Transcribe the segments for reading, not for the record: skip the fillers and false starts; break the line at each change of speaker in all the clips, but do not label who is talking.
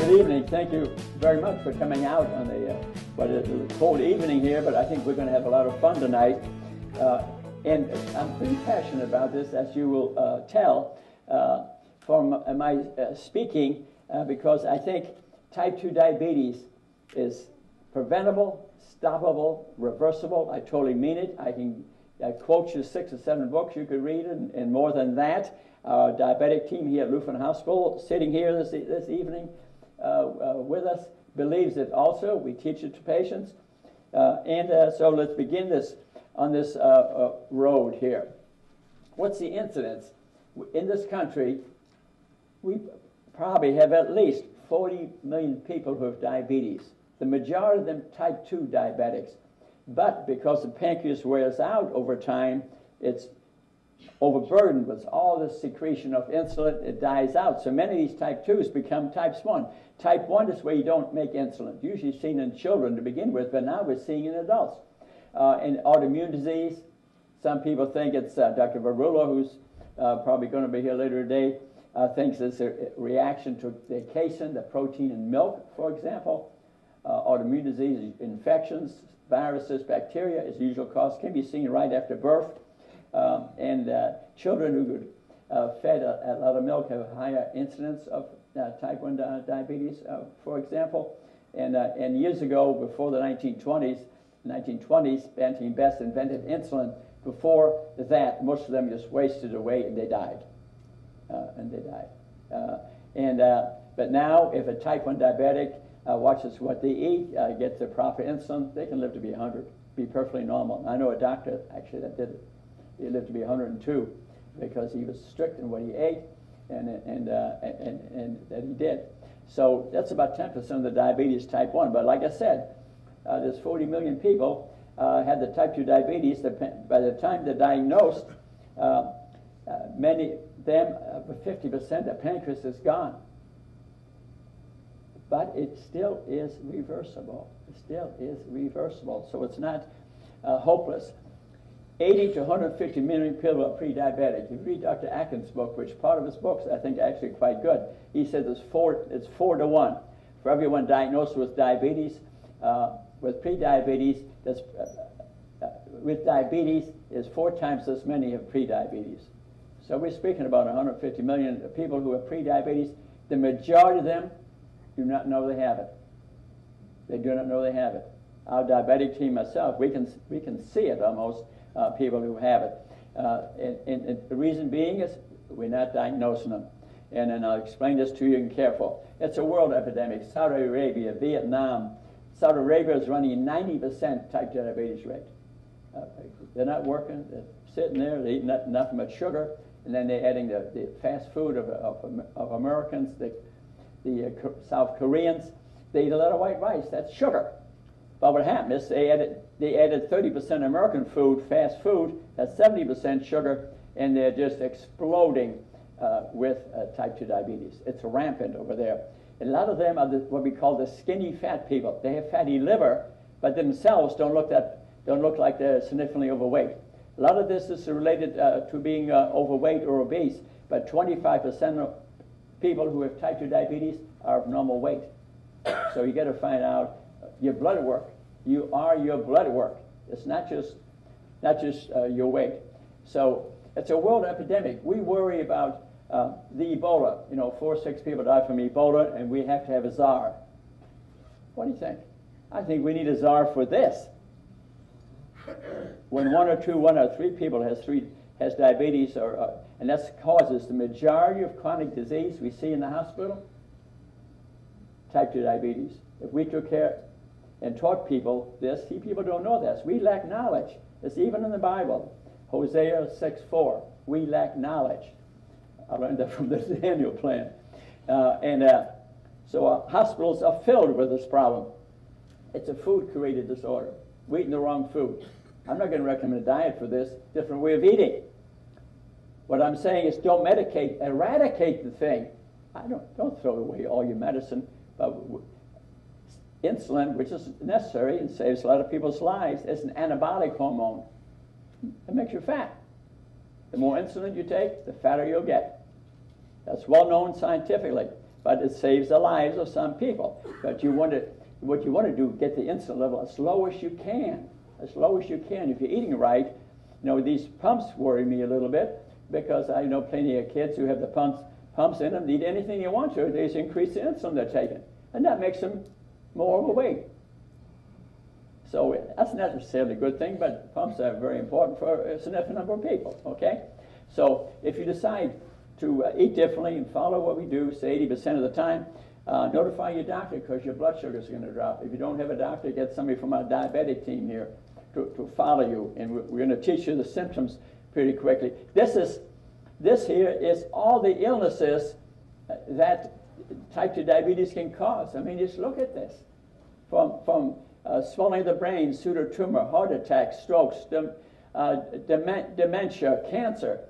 Good evening. Thank you very much for coming out on a cold evening here, but I think we're going to have a lot of fun tonight. And I'm pretty passionate about this, as you will tell from my speaking, because I think type 2 diabetes is preventable, stoppable, reversible. I totally mean it. I can quote you 6 or 7 books you could read, and more than that. Our diabetic team here at Lutheran Hospital, sitting here this evening with us, believes it also. We teach it to patients. So let's begin this on this road here. What's the incidence? In this country, we probably have at least 40 million people who have diabetes. The majority of them type 2 diabetics. But because the pancreas wears out over time, it's overburdened with all this secretion of insulin. It dies out. So many of these type 2s become types 1. Type 1 is where you don't make insulin. Usually seen in children to begin with, but now we're seeing in adults. In autoimmune disease, some people think it's Dr. Varula, who's probably going to be here later today, thinks it's a reaction to the casein, the protein in milk, for example. Autoimmune disease, infections, viruses, bacteria is the usual cause, can be seen right after birth. Children who fed a lot of milk have a higher incidence of type 1 diabetes, for example. And years ago, before the 1920s, Banting Best invented insulin. Before that, most of them just wasted away and they died. But now, if a type 1 diabetic watches what they eat, gets the proper insulin, they can live to be 100, be perfectly normal. I know a doctor, actually, that did it. He lived to be 102 because he was strict in what he ate and that he did. So that's about 10% of the diabetes type 1. But like I said, there's 40 million people had the type 2 diabetes. By the time they're diagnosed, many of them, 50%, the pancreas is gone. But it still is reversible. It still is reversible. So it's not hopeless. 80 to 150 million people are pre-diabetic. If you read Dr. Atkins' book, which part of his books I think actually quite good, he says it's 4 to 1. For everyone diagnosed with diabetes, with pre-diabetes, with diabetes is 4 times as many have pre-diabetes. So we're speaking about 150 million people who have pre-diabetes. The majority of them do not know they have it. They do not know they have it. Our diabetic team, myself, we can see it almost. People who have it. And the reason being is we're not diagnosing them. And then I'll explain this to you and careful. It's a world epidemic. Saudi Arabia, Vietnam. Saudi Arabia is running a 90% type 2 diabetes rate. They're not working. They're sitting there. They're eating nothing but sugar. And then they're adding the fast food of Americans, the South Koreans. They eat a lot of white rice. That's sugar. But what happened is they added 30% American food, fast food, that's 70% sugar, and they're just exploding with type 2 diabetes. It's rampant over there. And a lot of them are what we call the skinny fat people. They have fatty liver, but themselves don't look like they're significantly overweight. A lot of this is related to being overweight or obese, but 25% of people who have type 2 diabetes are of normal weight. So you got to find out your blood work. You are your blood work. It's not just your weight. So it's a world epidemic. We worry about the Ebola. 4 or 6 people die from Ebola, and we have to have a czar. What do you think? I think we need a czar for this. When 1 or 3 people has diabetes, and that causes the majority of chronic disease we see in the hospital, type 2 diabetes. If we took care and taught people this, people don't know this. We lack knowledge. It's even in the Bible. Hosea 6:4. We lack knowledge. I learned that from the Daniel plan. So our hospitals are filled with this problem. It's a food-created disorder. We're eating the wrong food. I'm not going to recommend a diet for this. Different way of eating. What I'm saying is don't medicate. Eradicate the thing. Don't throw away all your medicine. But insulin, which is necessary and saves a lot of people's lives, is an anabolic hormone. It makes you fat. The more insulin you take, the fatter you'll get. That's well known scientifically. but it saves the lives of some people. But what you want to do, get the insulin level as low as you can. As low as you can. If you're eating right, these pumps worry me a little bit, because I know plenty of kids who have the pumps in them, eat anything they want to, they just increase the insulin they're taking. And that makes them more overweight. So that's not necessarily a good thing, but pumps are very important for a significant number of people, okay? So if you decide to eat differently and follow what we do, say 80% of the time, notify your doctor, because your blood sugar is going to drop. If you don't have a doctor, get somebody from our diabetic team here to follow you, and we're going to teach you the symptoms pretty quickly. This here is all the illnesses that type 2 diabetes can cause. I mean, just look at this. From swelling of the brain, pseudotumor, heart attacks, strokes, dementia, cancer.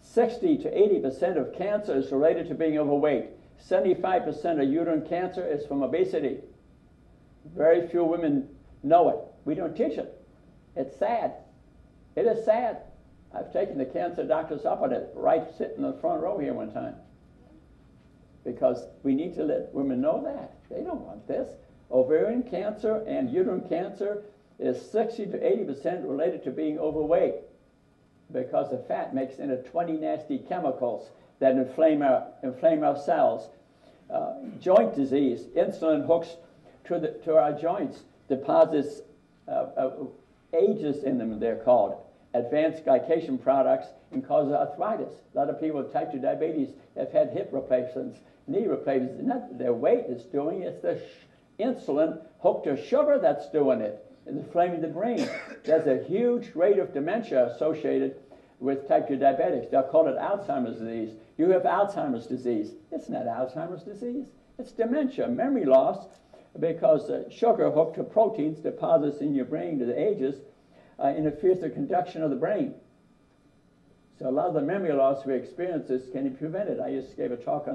60 to 80% of cancer is related to being overweight. 75% of uterine cancer is from obesity. Very few women know it. We don't teach it. It's sad. It is sad. I've taken the cancer doctors up on it, right sitting in the front row here one time. Because we need to let women know that. They don't want this. Ovarian cancer and uterine cancer is 60 to 80% related to being overweight, because the fat makes into 20 nasty chemicals that inflame our cells. Joint disease, insulin hooks to our joints, deposits ages in them, they're called, advanced glycation products, and causes arthritis. A lot of people with type 2 diabetes have had hip replacements, knee replacements. Not their weight is doing it, it's the insulin hooked to sugar that's doing it. It's inflaming the brain. There's a huge rate of dementia associated with type 2 diabetics. They'll call it Alzheimer's disease. You have Alzheimer's disease. It's not Alzheimer's disease. It's dementia, memory loss, because sugar hooked to proteins deposits in your brain to the ages interferes the conduction of the brain. So a lot of the memory loss we experience can be prevented. I just gave a talk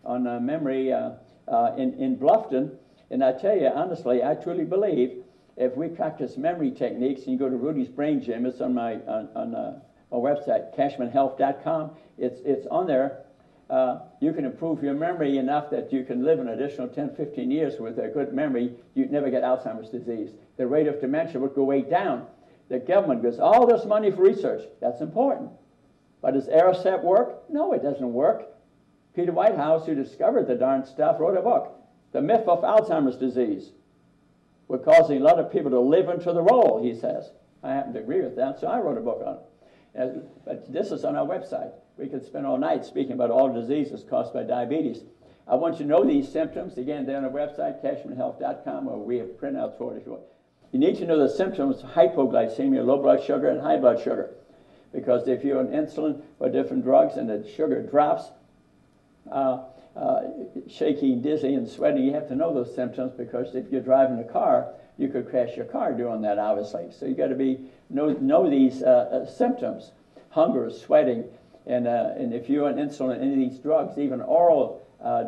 on memory in Bluffton, and I tell you honestly, I truly believe if we practice memory techniques, and you go to Rudy's Brain Gym, it's on my website, KachmannHealth.com. It's on there. You can improve your memory enough that you can live an additional 10, 15 years with a good memory. You'd never get Alzheimer's disease. The rate of dementia would go way down. The government gives all this money for research. That's important. But does Aricept work? No, it doesn't work. Peter Whitehouse, who discovered the darn stuff, wrote a book, The Myth of Alzheimer's Disease. We're causing a lot of people to live into the role, he says. I happen to agree with that, so I wrote a book on it. But this is on our website. We could spend all night speaking about all diseases caused by diabetes. I want you to know these symptoms. Again, they're on our website, KachmannHealth.com, or we have printouts for it if you want. You need to know the symptoms of hypoglycemia, low blood sugar, and high blood sugar. Because if you're on insulin or different drugs and the sugar drops, shaky, dizzy, and sweating, you have to know those symptoms, because if you're driving a car, you could crash your car doing that, obviously. So you got to know these symptoms: hunger, sweating, and if you're on insulin, any of these drugs, even oral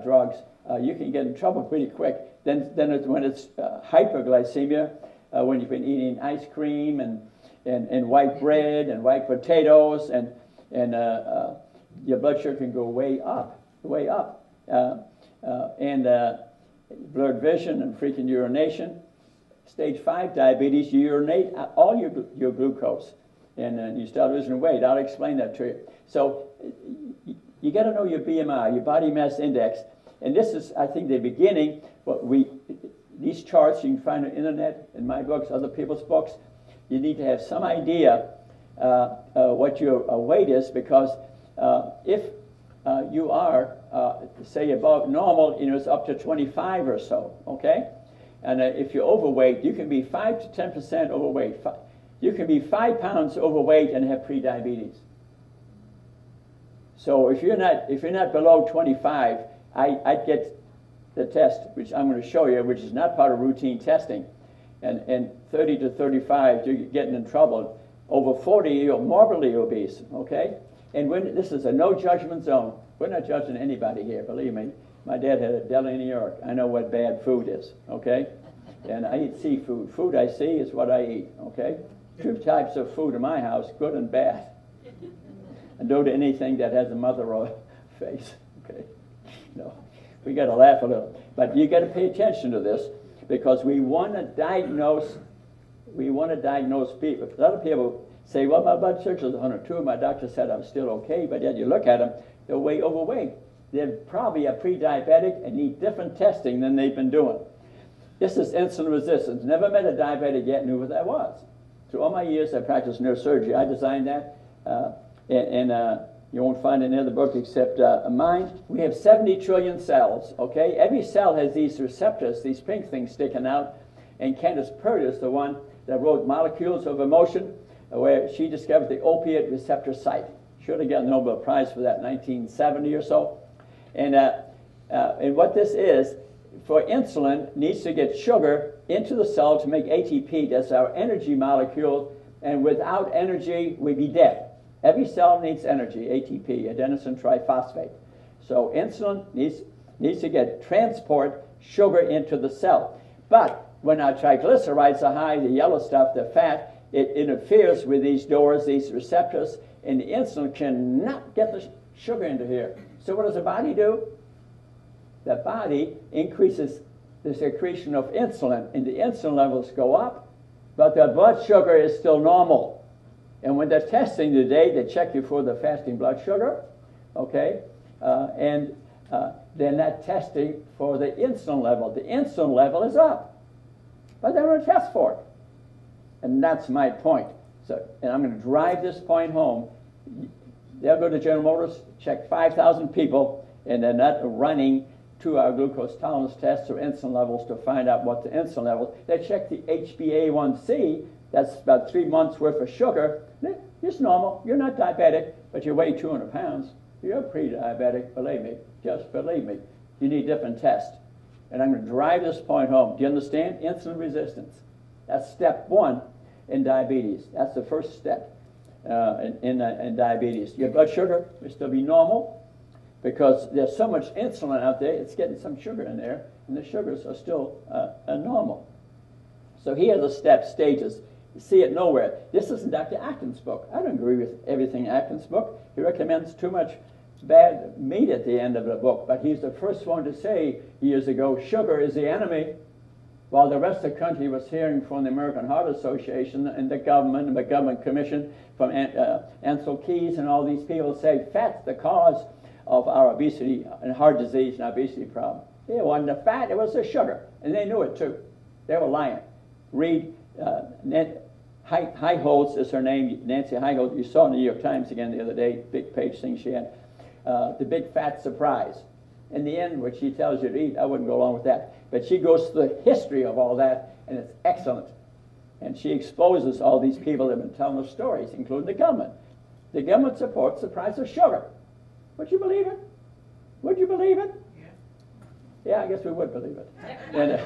drugs, you can get in trouble pretty quick. Then when it's hyperglycemia, when you've been eating ice cream and white bread and white potatoes, and your blood sugar can go way up. And blurred vision and freaking urination. Stage 5 diabetes, you urinate all your glucose, and you start losing weight. I'll explain that to you. So you got to know your BMI, your body mass index, and this is, I think, the beginning. These charts you can find on the internet, in my books, other people's books. You need to have some idea what your weight is, because if you are, say, above normal, it's up to 25 or so, okay? And if you're overweight, you can be 5 to 10% overweight. You can be 5 pounds overweight and have prediabetes. So if you're not below 25, I'd get the test, which I'm going to show you, which is not part of routine testing. And 30 to 35, you're getting in trouble. Over 40, you're morbidly obese, okay? And this is a no judgment zone. We're not judging anybody here, believe me. My dad had a deli in New York. I know what bad food is, okay? And I eat seafood. Food I see is what I eat, okay? 2 types of food in my house, good and bad. And don't eat anything that has a mother or face, okay? No. We got to laugh a little. But you got to pay attention to this, because we want to diagnose people. A lot of people say, well, my blood sugar is 102, my doctor said I'm still okay, but yet you look at them, they're way overweight. They're probably a pre-diabetic and need different testing than they've been doing. This is insulin resistance. Never met a diabetic yet knew what that was. Through all my years I practiced neurosurgery. I designed that, you won't find it in any other book except mine. We have 70 trillion cells, okay? Every cell has these receptors, these pink things sticking out, and Candace Purtis, the one that wrote Molecules of Emotion, where she discovered the opiate receptor site. Should have gotten the Nobel Prize for that in 1970 or so. And what this is, for insulin, needs to get sugar into the cell to make ATP. That's our energy molecule, and without energy, we'd be dead. Every cell needs energy, ATP, adenosine triphosphate. So insulin needs to transport sugar into the cell. But when our triglycerides are high, the yellow stuff, the fat, it interferes with these doors, these receptors, and the insulin cannot get the sugar into here. So what does the body do? The body increases the secretion of insulin, and the insulin levels go up, but the blood sugar is still normal. And when they're testing today, they check you for the fasting blood sugar, okay? And they're not testing for the insulin level. The insulin level is up, but they don't test for it. And that's my point. So, and I'm going to drive this point home. They'll go to General Motors, check 5,000 people, and they're not running 2-hour glucose tolerance tests or insulin levels to find out what the insulin level. They check the HbA1c. That's about 3 months worth of sugar. It's normal. You're not diabetic, but you weigh 200 pounds. You're pre-diabetic, believe me. Just believe me. You need different tests. And I'm going to drive this point home. Do you understand? Insulin resistance. That's step 1 in diabetes. That's the first step in diabetes. Your blood sugar will still be normal because there's so much insulin out there, it's getting some sugar in there, and the sugars are still normal. So here are the stages. You see it nowhere. This isn't Dr. Atkins' book. I don't agree with everything in Atkins' book. He recommends too much bad meat at the end of the book, but he's the first one to say years ago, sugar is the enemy, while the rest of the country was hearing from the American Heart Association and the government and the government commission from Ansel Keys and all these people say fat's the cause of our obesity and heart disease and obesity problem. It wasn't the fat, it was the sugar, and they knew it too. They were lying. Read Highholtz is her name, Nancy Highholtz. You saw in the New York Times again the other day, big page thing she had. The Big Fat Surprise. In the end, what she tells you to eat, I wouldn't go along with that. But she goes through the history of all that, and it's excellent. And she exposes all these people that have been telling us stories, including the government. The government supports the price of sugar. Would you believe it? Would you believe it? Yeah, I guess we would believe it. And,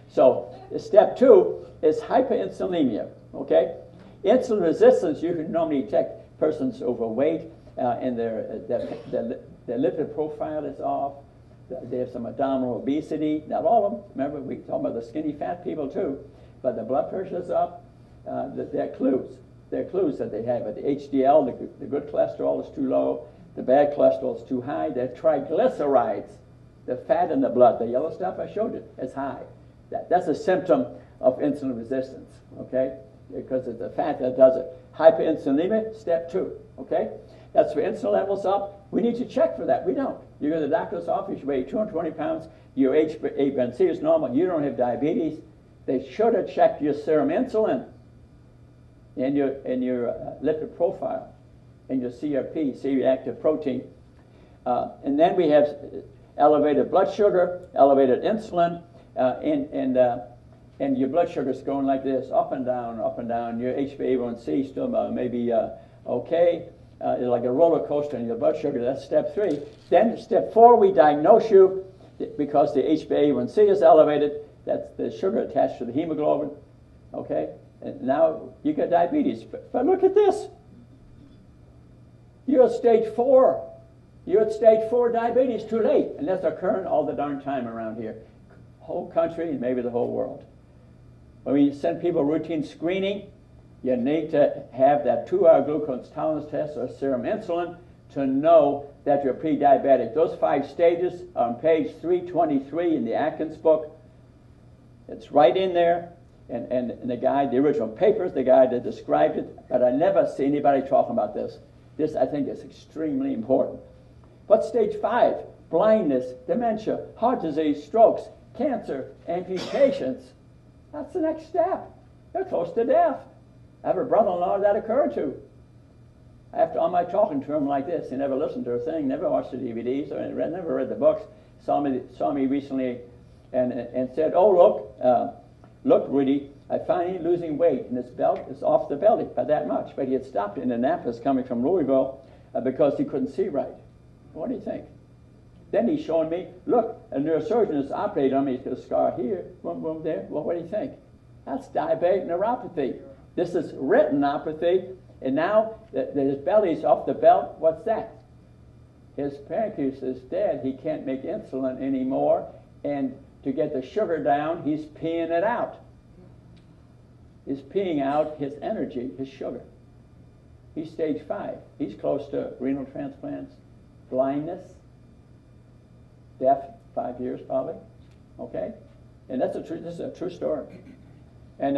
so step 2 is hyperinsulinemia, okay? Insulin resistance, you can normally detect persons overweight and their lipid profile is off. They have some abdominal obesity. Not all of them. Remember, we talk about the skinny fat people too. But the blood pressure is up. They're clues. They're clues that they have. But the HDL, the good cholesterol is too low. The bad cholesterol is too high. Their triglycerides, the fat in the blood, the yellow stuff I showed you, is high. That's a symptom of insulin resistance, okay? Because it's the fat that does it. Hyperinsulinemia, step 2, okay? That's where insulin levels up. We need to check for that. We don't. You go to the doctor's office, you weigh 220 pounds, your HbA1c is normal, you don't have diabetes. They should have checked your serum insulin and your lipid profile and your CRP, C-reactive protein. And then we have elevated blood sugar, elevated insulin, and your blood sugar is going like this, up and down, up and down. Your HbA1c still maybe okay. It's like a roller coaster in your blood sugar. That's step 3. Then step 4, we diagnose you because the HbA1c is elevated. That's the sugar attached to the hemoglobin. Okay? And now you got diabetes. But look at this. You're at stage 4. You're at stage 4 diabetes, too late. And that's occurring all the darn time around here. Whole country and maybe the whole world. When we send people routine screening, you need to have that 2-hour glucose tolerance test or serum insulin to know that you're pre-diabetic. Those 5 stages are on page 323 in the Atkins book. It's right in there. And the guy, the original papers, the guy that described it, but I never see anybody talking about this. This, I think, is extremely important. What's stage 5? Blindness, dementia, heart disease, strokes, cancer, amputations. That's the next step. They're close to death. I have a brother-in-law that occurred to. After all my talking to him like this, he never listened to a thing, never watched the DVDs, or never read the books, saw me recently and said, oh, look, Rudy, I find him losing weight, and his belt is off the belly by that much. But he had stopped in Indianapolis coming from Louisville because he couldn't see right. What do you think? Then he's showing me, look, a neurosurgeon has operated on me. He's got a scar here, boom, boom, there. Well, what do you think? That's diabetic neuropathy. This is retinopathy, and now his belly's off the belt. What's that? His pancreas is dead. He can't make insulin anymore, and to get the sugar down, he's peeing it out. He's peeing out his energy, his sugar. He's stage 5. He's close to renal transplants, blindness, deaf 5 years probably. Okay? And this is a true story. And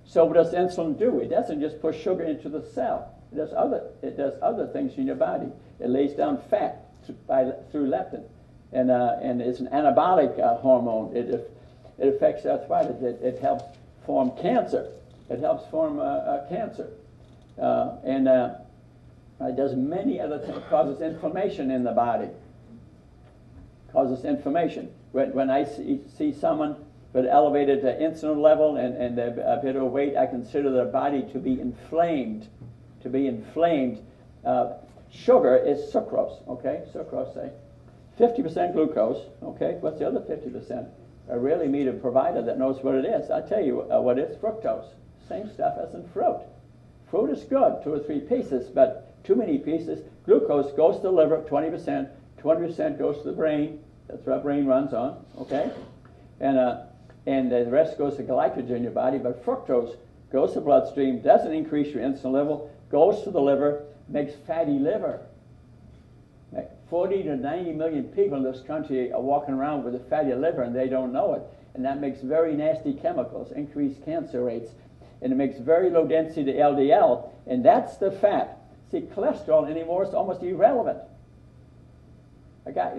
so what does insulin do? It doesn't just push sugar into the cell. It does other things in your body. It lays down fat through leptin. And it's an anabolic hormone. It affects arthritis. It helps form cancer. It helps form cancer. It does many other things. It causes inflammation in the body. Causes inflammation. When I see someone with elevated insulin level and a bit of weight, I consider their body to be inflamed. Sugar is sucrose, okay? Sucrose, say. 50% glucose, okay? What's the other 50%? I really meet a provider that knows what it is. I'll tell you what it is, fructose. Same stuff as in fruit. Fruit is good, 2 or 3 pieces, but too many pieces. Glucose goes to the liver, 20%. 20% goes to the brain. That's what our brain runs on, okay? And the rest goes to glycogen in your body, but fructose goes to the bloodstream, doesn't increase your insulin level, goes to the liver, makes fatty liver. 40 to 90 million people in this country are walking around with a fatty liver and they don't know it. And that makes very nasty chemicals, increased cancer rates. And it makes very low density LDL, and that's the fat. See, cholesterol anymore is almost irrelevant. A guy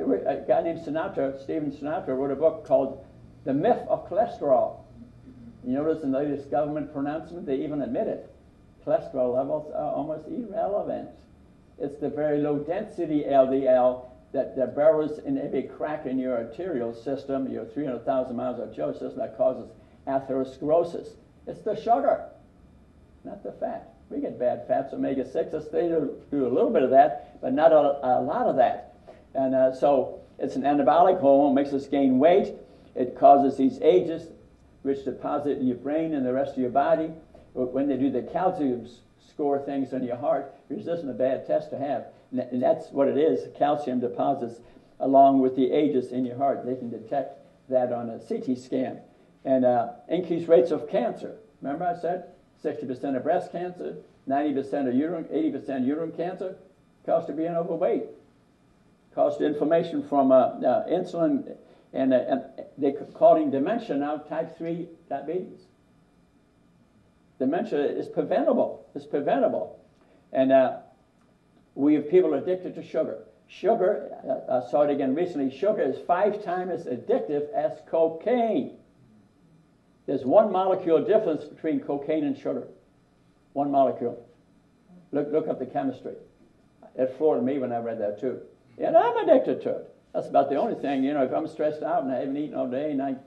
named Stephen Sinatra, wrote a book called The Myth of Cholesterol. You notice in the latest government pronouncement, they even admit it. Cholesterol levels are almost irrelevant. It's the very low density LDL that burrows in every crack in your arterial system, your 300,000 miles of arterial system, that causes atherosclerosis. It's the sugar, not the fat. We get bad fats, omega-6. They do a little bit of that, but not a lot of that. And so it's an anabolic hormone, makes us gain weight. It causes these ages, which deposit in your brain and the rest of your body. When they do the calcium score things on your heart, which isn't a bad test to have. And that's what it is, calcium deposits along with the ages in your heart. They can detect that on a CT scan. And increased rates of cancer. Remember I said 60% of breast cancer, 90% of uterine, 80% uterine cancer, caused to being overweight. Caused to inflammation from insulin, and they're calling dementia now type 3 diabetes. Dementia is preventable. It's preventable. And we have people addicted to sugar. Sugar, I saw it again recently, sugar is 5 times as addictive as cocaine. There's 1 molecule difference between cocaine and sugar. 1 molecule. Look up the chemistry. It floored me when I read that too. And I'm addicted to it. That's about the only thing, if I'm stressed out and I haven't eaten all day and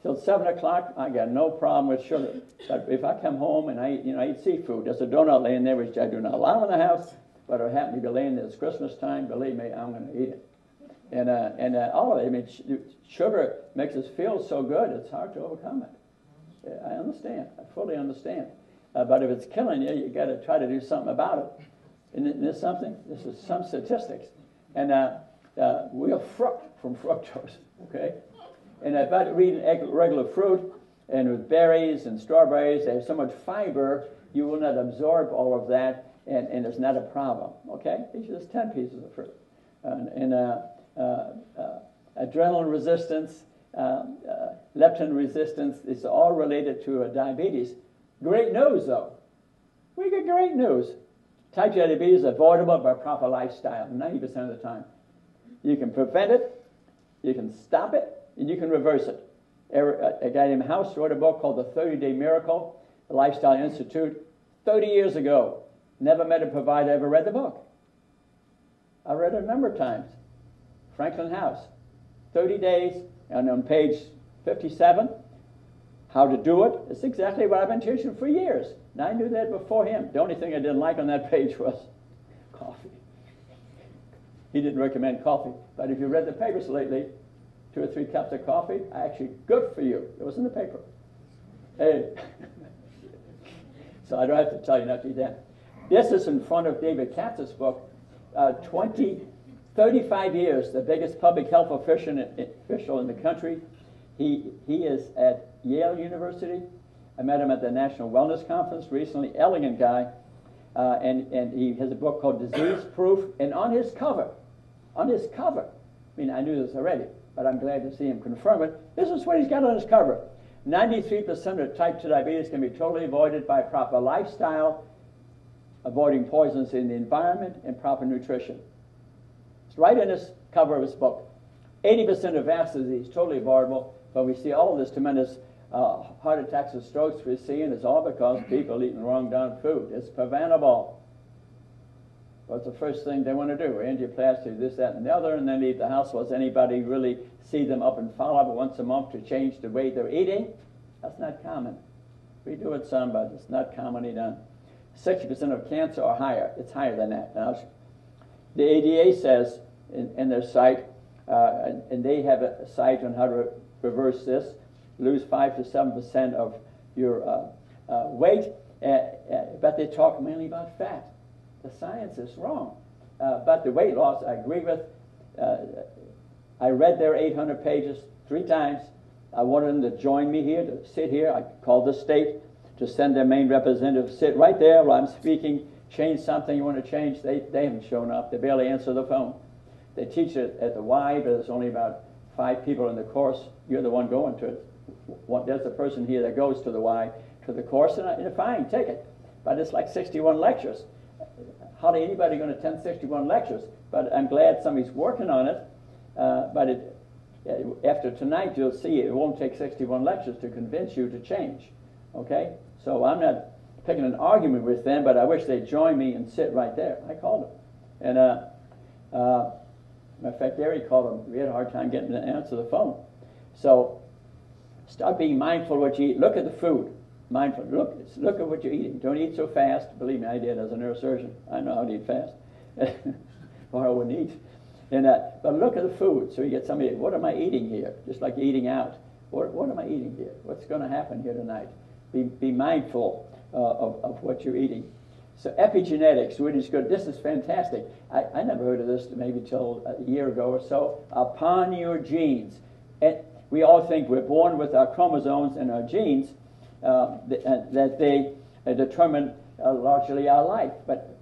till 7 o'clock, I got no problem with sugar. But if I come home and I eat seafood, there's a donut laying there, which I do not allow in the house, but it happened to be laying there, it's Christmas time, believe me, I'm going to eat it. And all of it, sugar makes us feel so good, it's hard to overcome it. I understand. I fully understand. But if it's killing you, you got to try to do something about it. Isn't this something? This is some statistics. And we are fruit from fructose, okay? And if I read regular fruit, and with berries and strawberries, they have so much fiber, you will not absorb all of that, and it's not a problem. Okay, these are just 10 pieces of fruit. Adrenaline resistance, leptin resistance, it's all related to diabetes. Great news, though. We get great news. Type 2 diabetes is avoidable by proper lifestyle 90% of the time. You can prevent it, you can stop it, and you can reverse it. A guy named House wrote a book called The 30-Day Miracle, the Lifestyle Institute, 30 years ago. Never met a provider ever read the book. I read it a number of times. Franklin House, 30 days, and on page 57, how to do it. It's exactly what I've been teaching for years. And I knew that before him. The only thing I didn't like on that page was coffee. He didn't recommend coffee. But if you read the papers lately, 2 or 3 cups of coffee, actually good for you. It was in the paper. Hey. So I don't have to tell you not to eat that. This is in front of David Katz's book. 35 years, the biggest public health official in the country. He is at Yale University. I met him at the National Wellness Conference recently. Elegant guy. And he has a book called Disease Proof. And on his cover, I mean, I knew this already, but I'm glad to see him confirm it. This is what he's got on his cover. 93% of type 2 diabetes can be totally avoided by proper lifestyle, avoiding poisons in the environment, and proper nutrition. It's right in his cover of his book. 80% of vascular disease, totally avoidable, but we see all of this tremendous heart attacks and strokes we're seeing is all because people eating wrong darn food. It's preventable. What's the first thing they want to do? Angioplasty, this, that, and the other, and then leave the house. Does anybody really see them up and follow up once a month to change the way they're eating? That's not common. We do it some, but it's not commonly done. 60% of cancer or higher. It's higher than that. Now, the ADA says in their site, and they have a site on how to reverse this, lose 5 to 7% of your weight, but they talk mainly about fat. The science is wrong. But the weight loss, I agree with. I read their 800 pages 3 times. I wanted them to join me here, to sit here. I called the state to send their main representative, sit right there while I'm speaking, change something you want to change. They haven't shown up. They barely answer the phone. They teach it at the Y, but there's only about 5 people in the course. You're the one going to it. There's a person here that goes to the Y, to the course, and fine, take it. But it's like 61 lectures. Hardly anybody going to attend 61 lectures, but I'm glad somebody's working on it. But after tonight, you'll see it won't take 61 lectures to convince you to change. Okay? So I'm not picking an argument with them, but I wish they'd join me and sit right there. I called them. And matter of fact, Gary called them. We had a hard time getting them to answer the phone. So start being mindful of what you eat. Look at the food. Mindful. Look at what you're eating. Don't eat so fast. Believe me, I did as a neurosurgeon. I know how to eat fast. Or I wouldn't eat. And, but look at the food. So you get somebody, what am I eating here? Just like eating out. What am I eating here? What's going to happen here tonight? Be mindful of what you're eating. So epigenetics, Rudy's good. This is fantastic. I never heard of this maybe till a year ago or so. Upon your genes. And we all think we're born with our chromosomes and our genes, that they determine largely our life. But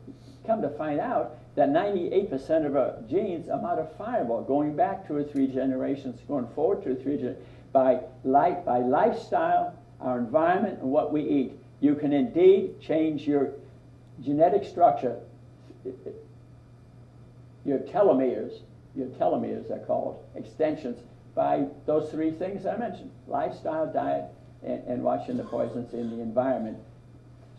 come to find out that 98% of our genes are modifiable, going back 2 or 3 generations, going forward 2 or 3 generations, by lifestyle, our environment, and what we eat. You can indeed change your genetic structure, your telomeres are called, extensions, by those 3 things I mentioned: lifestyle, diet, and watching the poisons in the environment.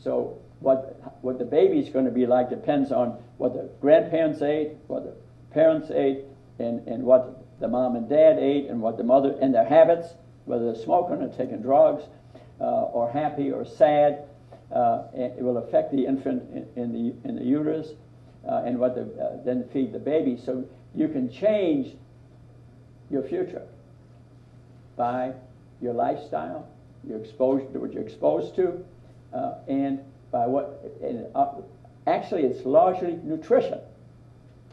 So what the baby's going to be like depends on what the grandparents ate, what the parents ate, and what the mom and dad ate, and what the mother, and their habits, whether they're smoking or taking drugs, or happy or sad. It will affect the infant in the uterus, and what then feed the baby. So you can change your future by your lifestyle, your exposure to what you're exposed to, and by what. Actually, it's largely nutrition.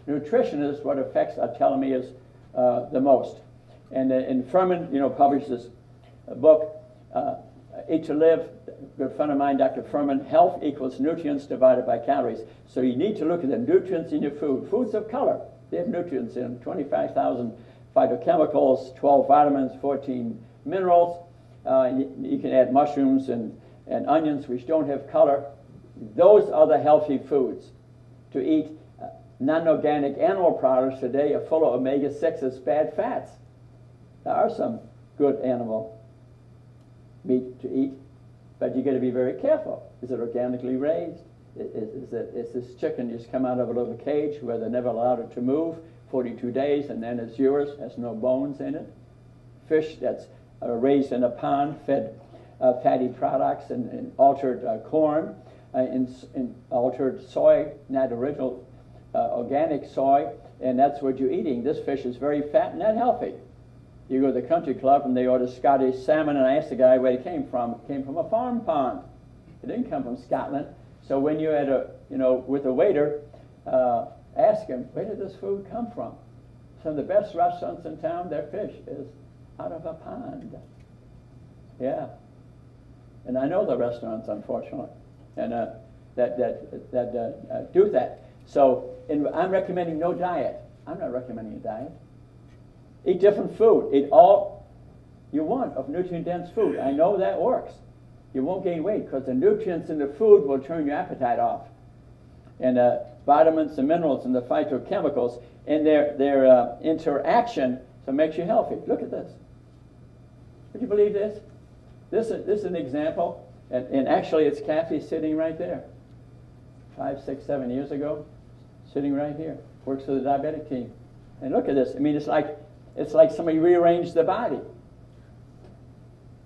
Nutrition is what affects our telomeres the most. And Furman, published this book, Eat to Live. good friend of mine, Dr. Furman, health equals nutrients divided by calories. So you need to look at the nutrients in your food. Foods of color, they have nutrients in them, 25,000 phytochemicals, 12 vitamins, 14 minerals. You can add mushrooms and onions, which don't have color. Those are the healthy foods. To eat non-organic animal products today are full of omega-6s, bad fats. There are some good animal meat to eat, but you got to be very careful. Is it organically raised? Is this chicken just come out of a little cage where they never allowed it to move 42 days and then it's yours, has no bones in it? Fish that's raised in a pond, fed fatty products and altered corn, in altered soy, not original organic soy, and that's what you're eating. This fish is very fat and not healthy. You go to the country club and they order Scottish salmon, and I asked the guy where it came from. It came from a farm pond. It didn't come from Scotland. So when you're at with a waiter, ask him, where did this food come from? Some of the best restaurants in town, their fish is out of a pond. Yeah. And I know the restaurants, unfortunately, and that do that. So I'm recommending no diet. I'm not recommending a diet. Eat different food. Eat all you want of nutrient-dense food. I know that works. You won't gain weight because the nutrients in the food will turn your appetite off. And vitamins and minerals and the phytochemicals and their interaction, so it makes you healthy. Look at this. Would you believe this? This is an example, and actually it's Kathy sitting right there. 5, 6, 7 years ago, sitting right here. Works for the diabetic team. And look at this. I mean, it's like somebody rearranged the body.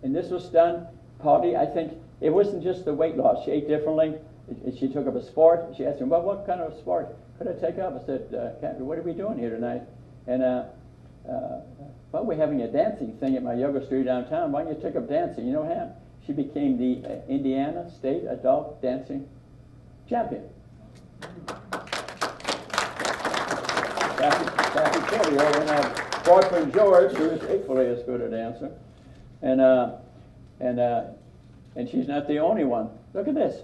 And this was done partly, I think, it wasn't just the weight loss. She ate differently. She took up a sport. She asked me, well, what kind of sport could I take up? I said, Kathy, what are we doing here tonight? And, well, we're having a dancing thing at my yoga studio downtown. Why don't you take up dancing? You know what happened? She became the Indiana State Adult Dancing Champion. Kathy Killier and her boyfriend George, who is equally as good a dancer. And she's not the only one. Look at this.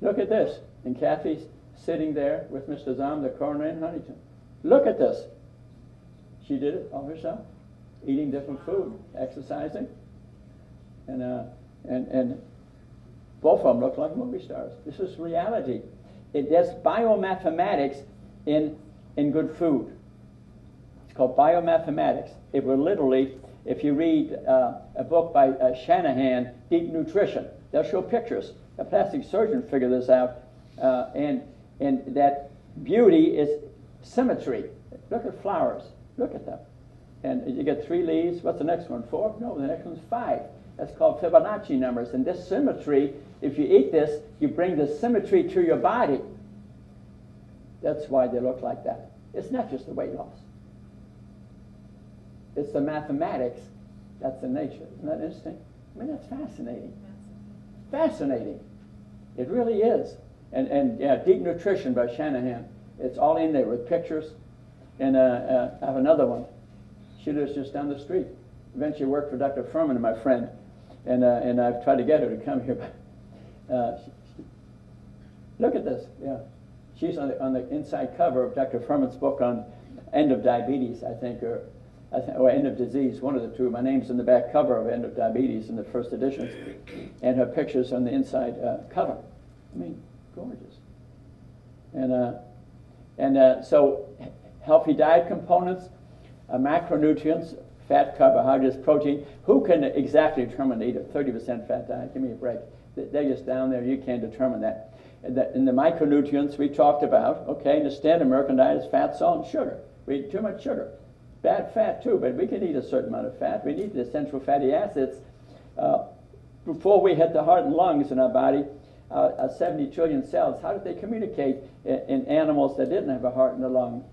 Look at this. And Kathy's sitting there with Mr. Zahm, the coroner in Huntington. Look at this. She did it all herself, eating different food, exercising, and both of them look like movie stars. This is reality. There's biomathematics in good food. It's called biomathematics. It will literally, if you read a book by Shanahan, Deep Nutrition, they'll show pictures. A plastic surgeon figured this out, and that beauty is symmetry. Look at flowers. Look at them. And you get 3 leaves. What's the next one? 4? No, the next one's 5. That's called Fibonacci numbers. And this symmetry, if you eat this, you bring the symmetry to your body. That's why they look like that. It's not just the weight loss. It's the mathematics. That's the nature. Isn't that interesting? I mean, that's fascinating. Fascinating. It really is. And yeah, Deep Nutrition by Shanahan. It's all in there with pictures. And I have another one. She lives just down the street. Eventually worked for Dr. Furman, my friend. And I've tried to get her to come here. But, look at this. Yeah. She's on the inside cover of Dr. Furman's book on End of Diabetes, I think, or End of Disease, one of the two. My name's in the back cover of End of Diabetes in the first edition. And her picture's on the inside cover. I mean, gorgeous. And so healthy diet components, macronutrients, fat, carbohydrates, protein. Who can exactly determine to eat a 30% fat diet? Give me a break. They're just down there. You can't determine that. In the micronutrients we talked about, okay, in the standard American diet is fat, salt, and sugar. We eat too much sugar. Bad fat too, but we can eat a certain amount of fat. We need the essential fatty acids. Before we hit the heart and lungs in our body, 70 trillion cells, how did they communicate in animals that didn't have a heart and a lung?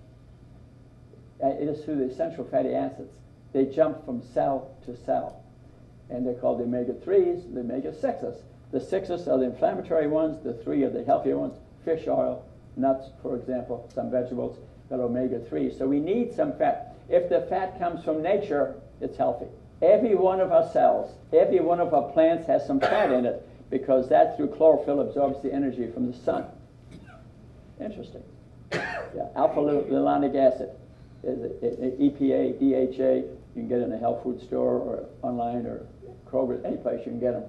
It is through the essential fatty acids. They jump from cell to cell. And they're called the omega-3s, the omega-6s. The 6s are the inflammatory ones, the 3 are the healthier ones. Fish oil, nuts, for example, some vegetables, got omega-3. So we need some fat. If the fat comes from nature, it's healthy. Every one of our cells, every one of our plants has some fat in it, because that, through chlorophyll, absorbs the energy from the sun. Interesting. Yeah, alpha-linolenic acid is EPA, DHA. You can get it in a health food store or online or Kroger, any place you can get them.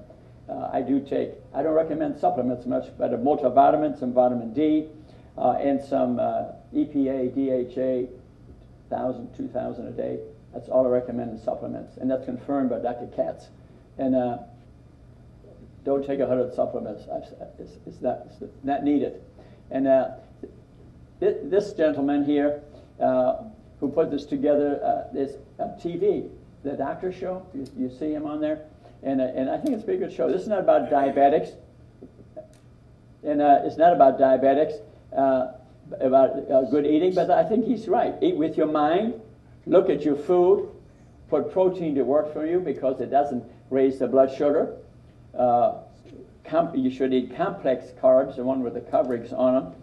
I don't recommend supplements much, but a multivitamin, some vitamin D, and some EPA, DHA, 1,000, 2,000 a day. That's all I recommend in supplements, and that's confirmed by Dr. Katz. And don't take 100 supplements. It's not needed. And this gentleman here who put this together is TV, the doctor show. You see him on there? And I think it's a pretty good show. This is not about diabetics. And it's not about diabetics, about good eating, but I think he's right. Eat with your mind. Look at your food. Put protein to work for you because it doesn't raise the blood sugar. You should eat complex carbs, the one with the coverings on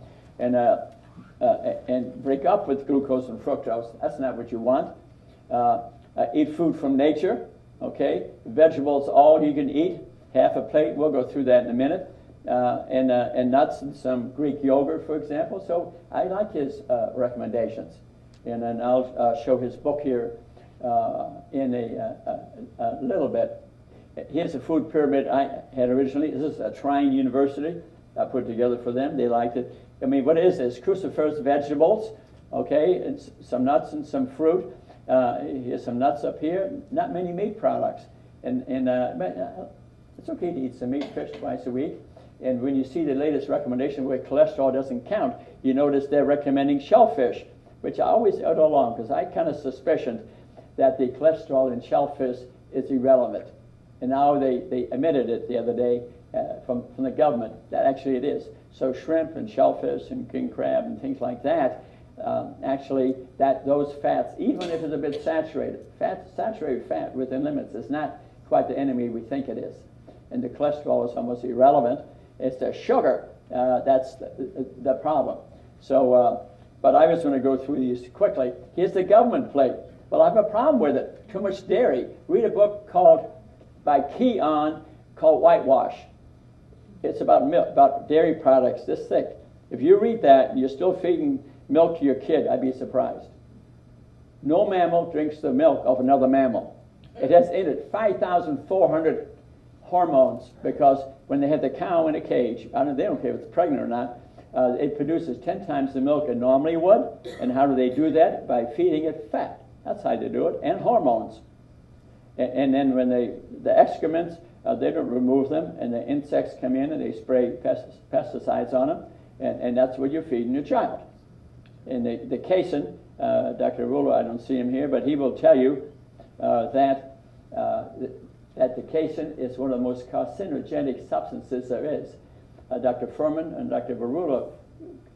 them, and break up with glucose and fructose. That's not what you want. Eat food from nature, okay? Vegetables, all you can eat, half a plate. We'll go through that in a minute. And nuts and some Greek yogurt, for example. So I like his recommendations. And then I'll show his book here in a little bit. Here's a food pyramid I had originally. This is a Trine University. I put together for them. They liked it. I mean, what is this? Cruciferous vegetables, okay, and some nuts and some fruit. Here's some nuts up here. Not many meat products. And it's okay to eat some meat, fish twice a week. And when you see the latest recommendation where cholesterol doesn't count, you notice they're recommending shellfish, which I always out along because I kind of suspicioned that the cholesterol in shellfish is irrelevant. And now they admitted it the other day from the government that actually it is. So shrimp and shellfish and king crab and things like that, actually those fats, even if it's a bit saturated fat within limits is not quite the enemy we think it is. And the cholesterol is almost irrelevant. It's the sugar that's the problem. So, but I was going to go through these quickly. Here's the government plate. Well, I have a problem with it. Too much dairy. Read a book by Kachmann called Whitewash. It's about milk, about dairy products this thick. If you read that and you're still feeding milk to your kid, I'd be surprised. No mammal drinks the milk of another mammal. It has in it 5,400 hormones because when they have the cow in a cage, they don't care if it's pregnant or not, it produces 10 times the milk it normally would. And how do they do that? By feeding it fat. That's how they do it, and hormones. And then when the excrements, they don't remove them, and the insects come in and they spray pesticides on them, and that's what you're feeding your child. And the casein, Dr. Rulo, I don't see him here, but he will tell you that the casein is one of the most carcinogenic substances there is. Dr. Furman and Dr. Varula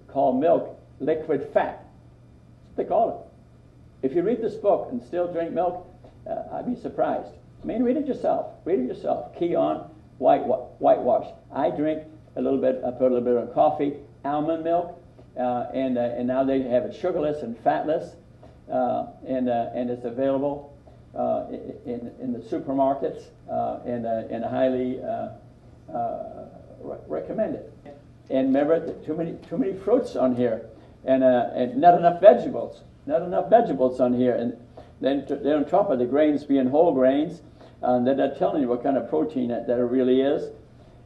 call milk liquid fat. That's what they call it. If you read this book and still drink milk, I'd be surprised. I mean, read it yourself. Read it yourself. Kachmann, Whitewash. I drink a little bit. I put a little bit on coffee. Almond milk, and now they have it sugarless and fatless, and it's available in the supermarkets, and highly recommended. And remember, too many fruits on here, and not enough vegetables. Not enough vegetables on here, and then on top of the grains being whole grains, they're not telling you what kind of protein that it really is.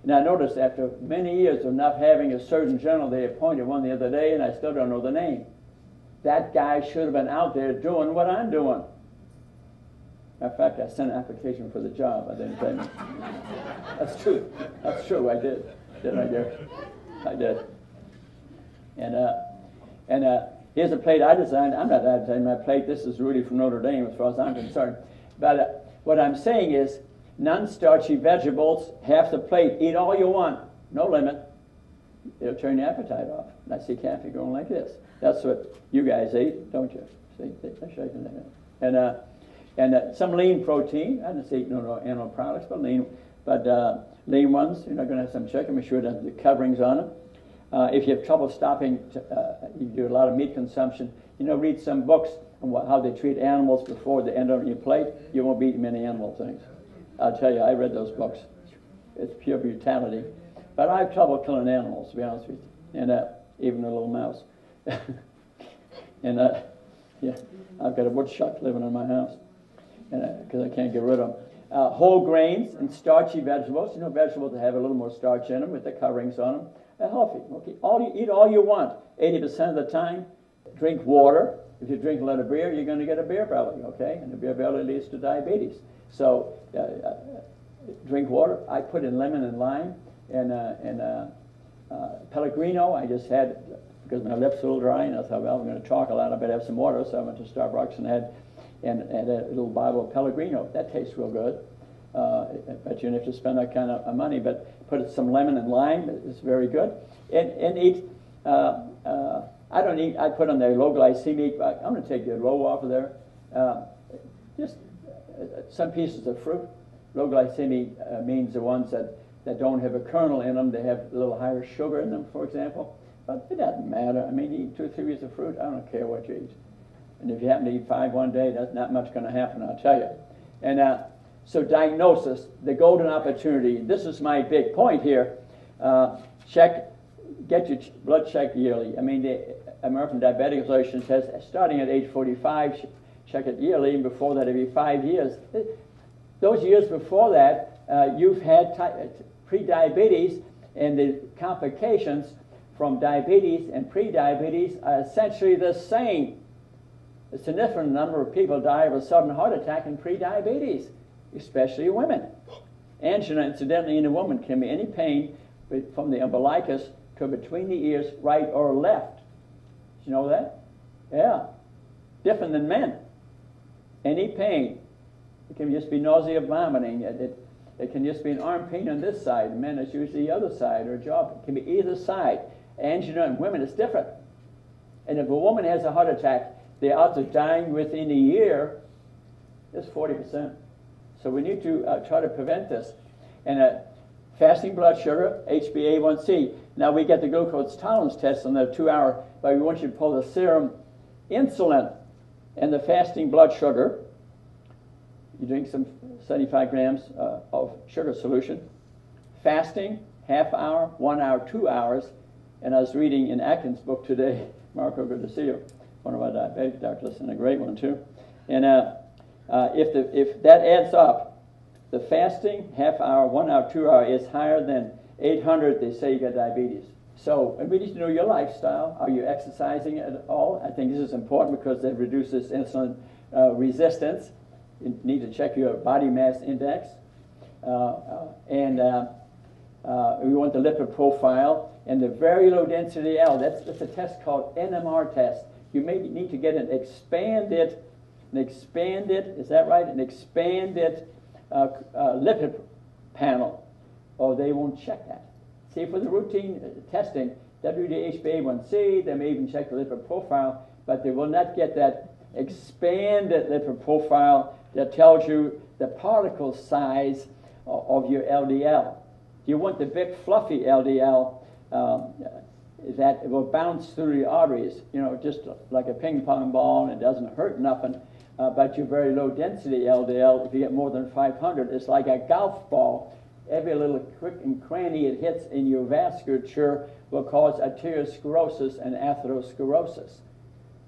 And I noticed after many years of not having a Surgeon General, they appointed one the other day, and I still don't know the name. That guy should have been out there doing what I'm doing. Matter of fact, I sent an application for the job. I didn't tell you. That's true. That's true. I did. Didn't I, Gary? I did. And here's a plate I designed. I'm not advertising my plate. This is Rudy from Notre Dame, as far as I'm concerned. But what I'm saying is, non-starchy vegetables, half the plate. Eat all you want. No limit. It'll turn your appetite off. And I see Kathy going like this. That's what you guys eat, don't you? See, they're shaking their head. And some lean protein. I didn't say no animal products, but lean ones. You're not going to have some chicken. Make sure it has the coverings on them. If you have trouble stopping, you do a lot of meat consumption, read some books and how they treat animals before they end up on your plate, you won't eat many animal things. I'll tell you, I read those books. It's pure brutality. But I have trouble killing animals, to be honest with you, and even a little mouse. And yeah, I've got a woodchuck living in my house, because I can't get rid of them. Whole grains and starchy vegetables. You know, vegetables that have a little more starch in them with the coverings on them. They're healthy. Okay, eat all you want. 80% of the time, drink water. If you drink a lot of beer, you're going to get a beer belly. Okay, and the beer belly leads to diabetes. So drink water. I put in lemon and lime and Pellegrino. I just had, because my lips are a little dry, and I thought, well, I'm going to talk a lot. I better have some water. So I went to Starbucks and had a little bottle of Pellegrino. That tastes real good. But you don't have to spend that kind of money. But put some lemon and lime. It's very good. And eat. I don't eat. I put on the low glycemic. I'm going to take the low off of there. Just some pieces of fruit. Low glycemic means the ones that don't have a kernel in them. They have a little higher sugar in them, for example. But it doesn't matter. I mean, you eat 2 or 3 pieces of fruit. I don't care what you eat. And if you happen to eat 5 one day, that's not much going to happen, I'll tell you. And so diagnosis, the golden opportunity. This is my big point here. Get your blood checked yearly. I mean, the American Diabetic Association says starting at age 45, check it yearly, and before that every 5 years. Those years before that, you've had pre-diabetes, and the complications from diabetes and pre-diabetes are essentially the same. A significant number of people die of a sudden heart attack in pre-diabetes, especially women. Angina, incidentally, in a woman can be any pain from the umbilicus to between the ears, right or left. Did you know that? Yeah. Different than men. Any pain. It can just be nausea, vomiting. It can just be an arm pain on this side. Men, it's usually the other side, or jaw. It can be either side. Angina in women is different. And if a woman has a heart attack, the odds of dying within a year is 40%. So we need to try to prevent this. And fasting blood sugar, HbA1c. Now we get the glucose tolerance test on the 2-hour, but we want you to pull the serum insulin and the fasting blood sugar. You drink some 75 grams of sugar solution. Fasting, half hour, 1 hour, 2 hours. And I was reading in Atkins' book today, Marco, good to see you, one of our diabetic doctors, and a great one too. And if that adds up, the fasting, half hour, 1 hour, 2 hour is higher than 800, they say you got diabetes. So we need to know your lifestyle. Are you exercising at all? I think this is important because it reduces insulin resistance. You need to check your body mass index. And we want the lipid profile and the very low density L. That's a test called NMR test. You may need to get an expanded, is that right? An expanded lipid panel, or they won't check that. See, for the routine testing, they'll do the HbA1c, they may even check the lipid profile, but they will not get that expanded lipid profile that tells you the particle size of your LDL. You want the big fluffy LDL that will bounce through the arteries, you know, just like a ping pong ball, and it doesn't hurt nothing. But your very low density LDL, if you get more than 500, it's like a golf ball. Every little crick and cranny it hits in your vasculature will cause arteriosclerosis and atherosclerosis.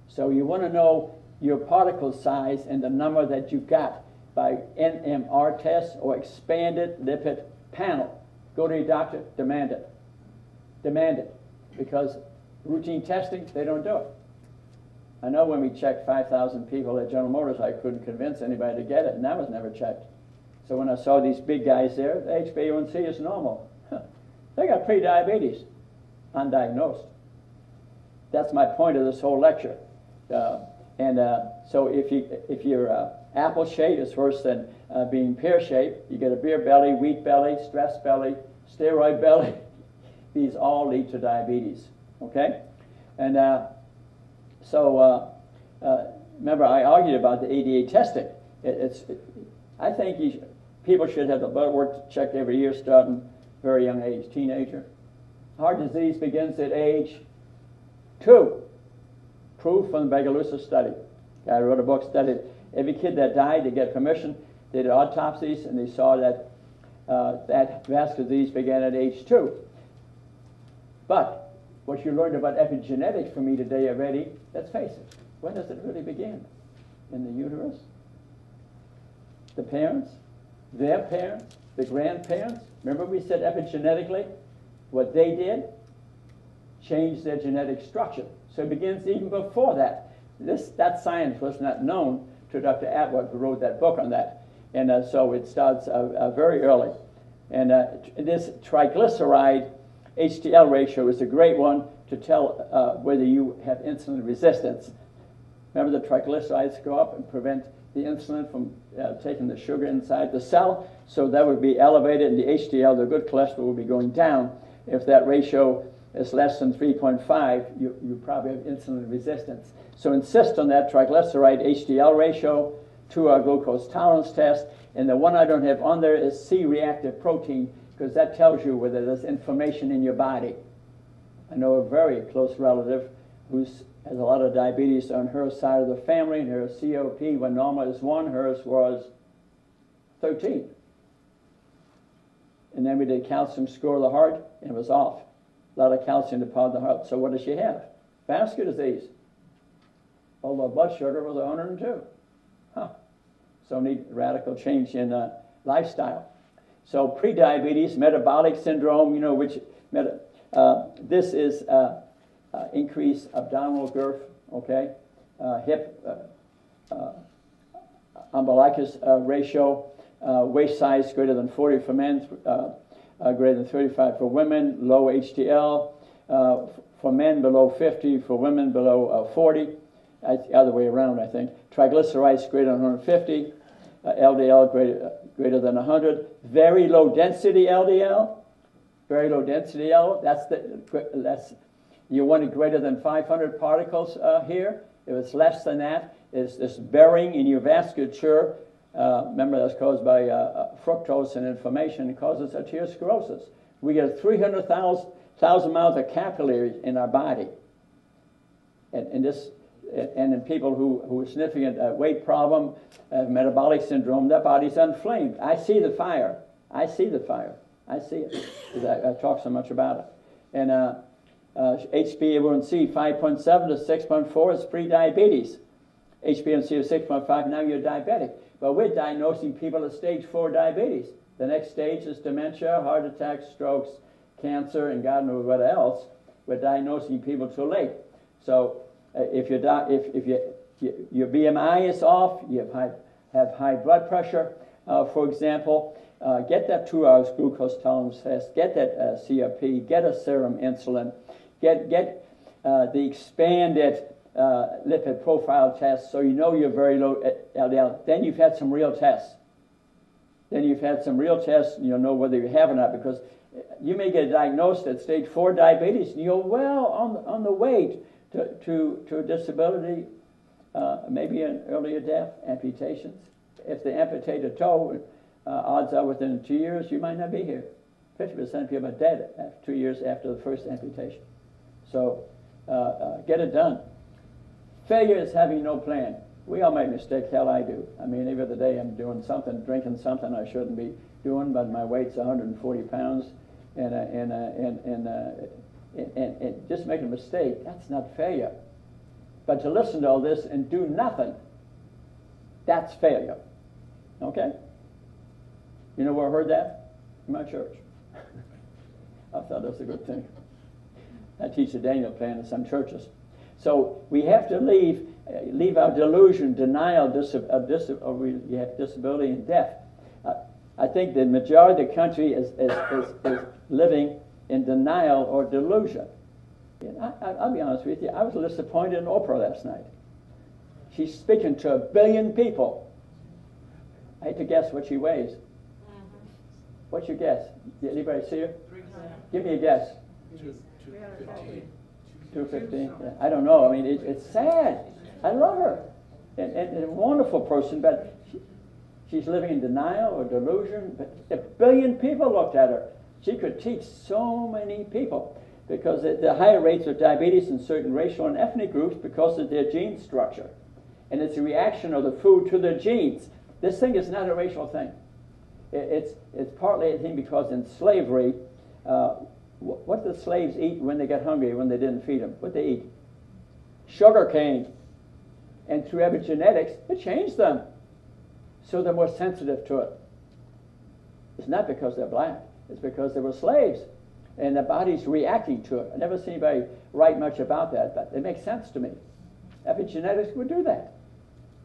So you want to know your particle size and the number that you got by NMR test or expanded lipid panel. Go to your doctor, demand it. Demand it. Because routine testing, they don't do it. I know when we checked 5,000 people at General Motors, I couldn't convince anybody to get it, and that was never checked. So when I saw these big guys there, the HbA1c is normal. They got pre-diabetes, undiagnosed. That's my point of this whole lecture. So if your apple shape is worse than being pear-shaped, you get a beer belly, wheat belly, stress belly, steroid belly. These all lead to diabetes, okay? And remember, I argued about the ADA testing. I think people should have the blood work checked every year starting very young age, teenager. Heart disease begins at age 2. Proof from the Begalusa study. Guy wrote a book, studied every kid that died. They get permission. They did autopsies, and they saw that that vascular disease began at age 2. But what you learned about epigenetics from me today already, let's face it, when does it really begin? In the uterus? The parents, their parents, the grandparents. Remember we said epigenetically, what they did changed their genetic structure. So it begins even before that. That science was not known to Dr. Atwood, who wrote that book on that. And so it starts very early. And this triglyceride HDL ratio is a great one to tell whether you have insulin resistance. Remember, the triglycerides go up and prevent the insulin from taking the sugar inside the cell. So that would be elevated, and the HDL, the good cholesterol, will be going down. If that ratio is less than 3.5, you probably have insulin resistance. So insist on that triglyceride HDL ratio, to our glucose tolerance test. And the one I don't have on there is C-reactive protein, because that tells you whether there's inflammation in your body. I know a very close relative who has a lot of diabetes on her side of the family, and her COP, when normal is 1, hers was 13. And then we did calcium score of the heart, and it was off. A lot of calcium to power the heart. So what does she have? Vascular disease. Although blood sugar was 102. Huh. So need radical change in lifestyle. So prediabetes, metabolic syndrome, which this is increased abdominal girth, okay, hip umbilicus ratio, waist size greater than 40 for men, greater than 35 for women, low HDL, for men below 50, for women below 40, the other way around, I think. Triglycerides greater than 150, LDL greater than 100, very low density LDL, very low density LDL, that's you want it greater than 500 particles here. If it's less than that, it's this burying in your vasculature. Remember, that's caused by fructose and inflammation. It causes arteriosclerosis. We get 300,000 miles of capillaries in our body. And in people who have significant weight problem, metabolic syndrome, their body's inflamed. I see the fire. I see the fire. I see it, because I talk so much about it. And HbA1c 5.7 to 6.4 is pre-diabetes. HbA1c of 6.5, now you're diabetic. But we're diagnosing people at stage 4 diabetes. The next stage is dementia, heart attacks, strokes, cancer, and God knows what else. We're diagnosing people too late. So if your BMI is off, you have high blood pressure, for example, get that 2 hours glucose tolerance test, get that CRP, get a serum insulin, get the expanded lipid profile test, so you know you're very low LDL. Then you've had some real tests. And you'll know whether you have or not, because you may get diagnosed at stage 4 diabetes, and you're well on the way to a disability, maybe an earlier death, amputations. If they amputate a toe, odds are within 2 years you might not be here. 50% of people are dead 2 years after the first amputation. So get it done. Failure is having no plan. We all make mistakes. Hell, I do. I mean, every other day I'm doing something, drinking something I shouldn't be doing, but my weight's 140 pounds, and just making a mistake, that's not failure. But to listen to all this and do nothing, that's failure. Okay? You know where I heard that? In my church. I thought that was a good thing. I teach the Daniel plan in some churches. So we have to leave our delusion, denial, we have disability and death. I think the majority of the country is living in denial or delusion. And I'll be honest with you, I was disappointed in Oprah last night. She's speaking to 1 billion people. I hate to guess what she weighs. What's your guess? Did anybody see her? Give me a guess. 215. Yeah, I don't know. I mean, it's sad. I love her. And a wonderful person, but she's living in denial or delusion. But 1 billion people looked at her. She could teach so many people, because the higher rates of diabetes in certain racial and ethnic groups because of their gene structure. And it's a reaction of the food to the genes. This thing is not a racial thing. It's partly a thing because in slavery, what did the slaves eat when they got hungry, when they didn't feed them? What did they eat? Sugar cane. And through epigenetics, it changed them. So they're more sensitive to it. It's not because they're black. It's because they were slaves. And their body's reacting to it. I never seen anybody write much about that, but it makes sense to me. Epigenetics would do that.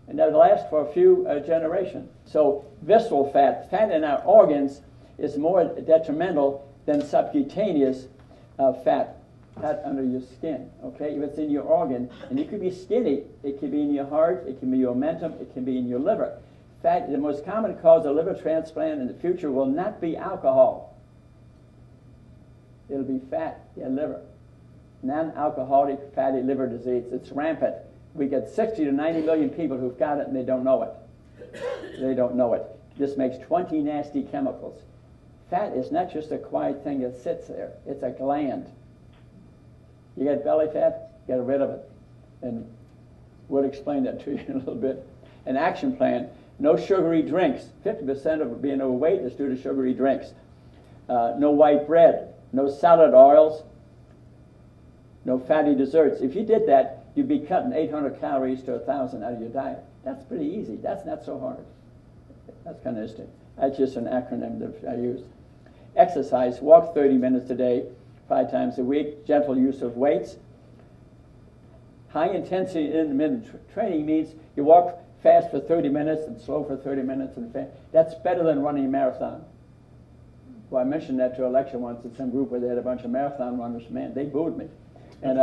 And that would last for a few generations. So visceral fat, fat in our organs, is more detrimental than subcutaneous fat under your skin. Okay, if it's in your organ, and you could be skinny, it could be in your heart, it can be your mentum, it can be in your liver. Fat, the most common cause of liver transplant in the future will not be alcohol. It'll be fat in liver. Non-alcoholic fatty liver disease. It's rampant. We get 60 to 90 million people who've got it and they don't know it. They don't know it. This makes 20 nasty chemicals. Fat is not just a quiet thing that sits there. It's a gland. You got belly fat, get rid of it. And we'll explain that to you in a little bit. An action plan. No sugary drinks. 50% of being overweight is due to sugary drinks. No white bread. No salad oils. No fatty desserts. If you did that, you'd be cutting 800 calories to 1,000 out of your diet. That's pretty easy. That's not so hard. That's kind of interesting. That's just an acronym that I use. Exercise. Walk 30 minutes a day, 5 times a week. Gentle use of weights. High intensity intermittent training means you walk fast for 30 minutes and slow for 30 minutes. And fast. That's better than running a marathon. Well, I mentioned that to a lecture once at some group where they had a bunch of marathon runners. Man, they booed me. And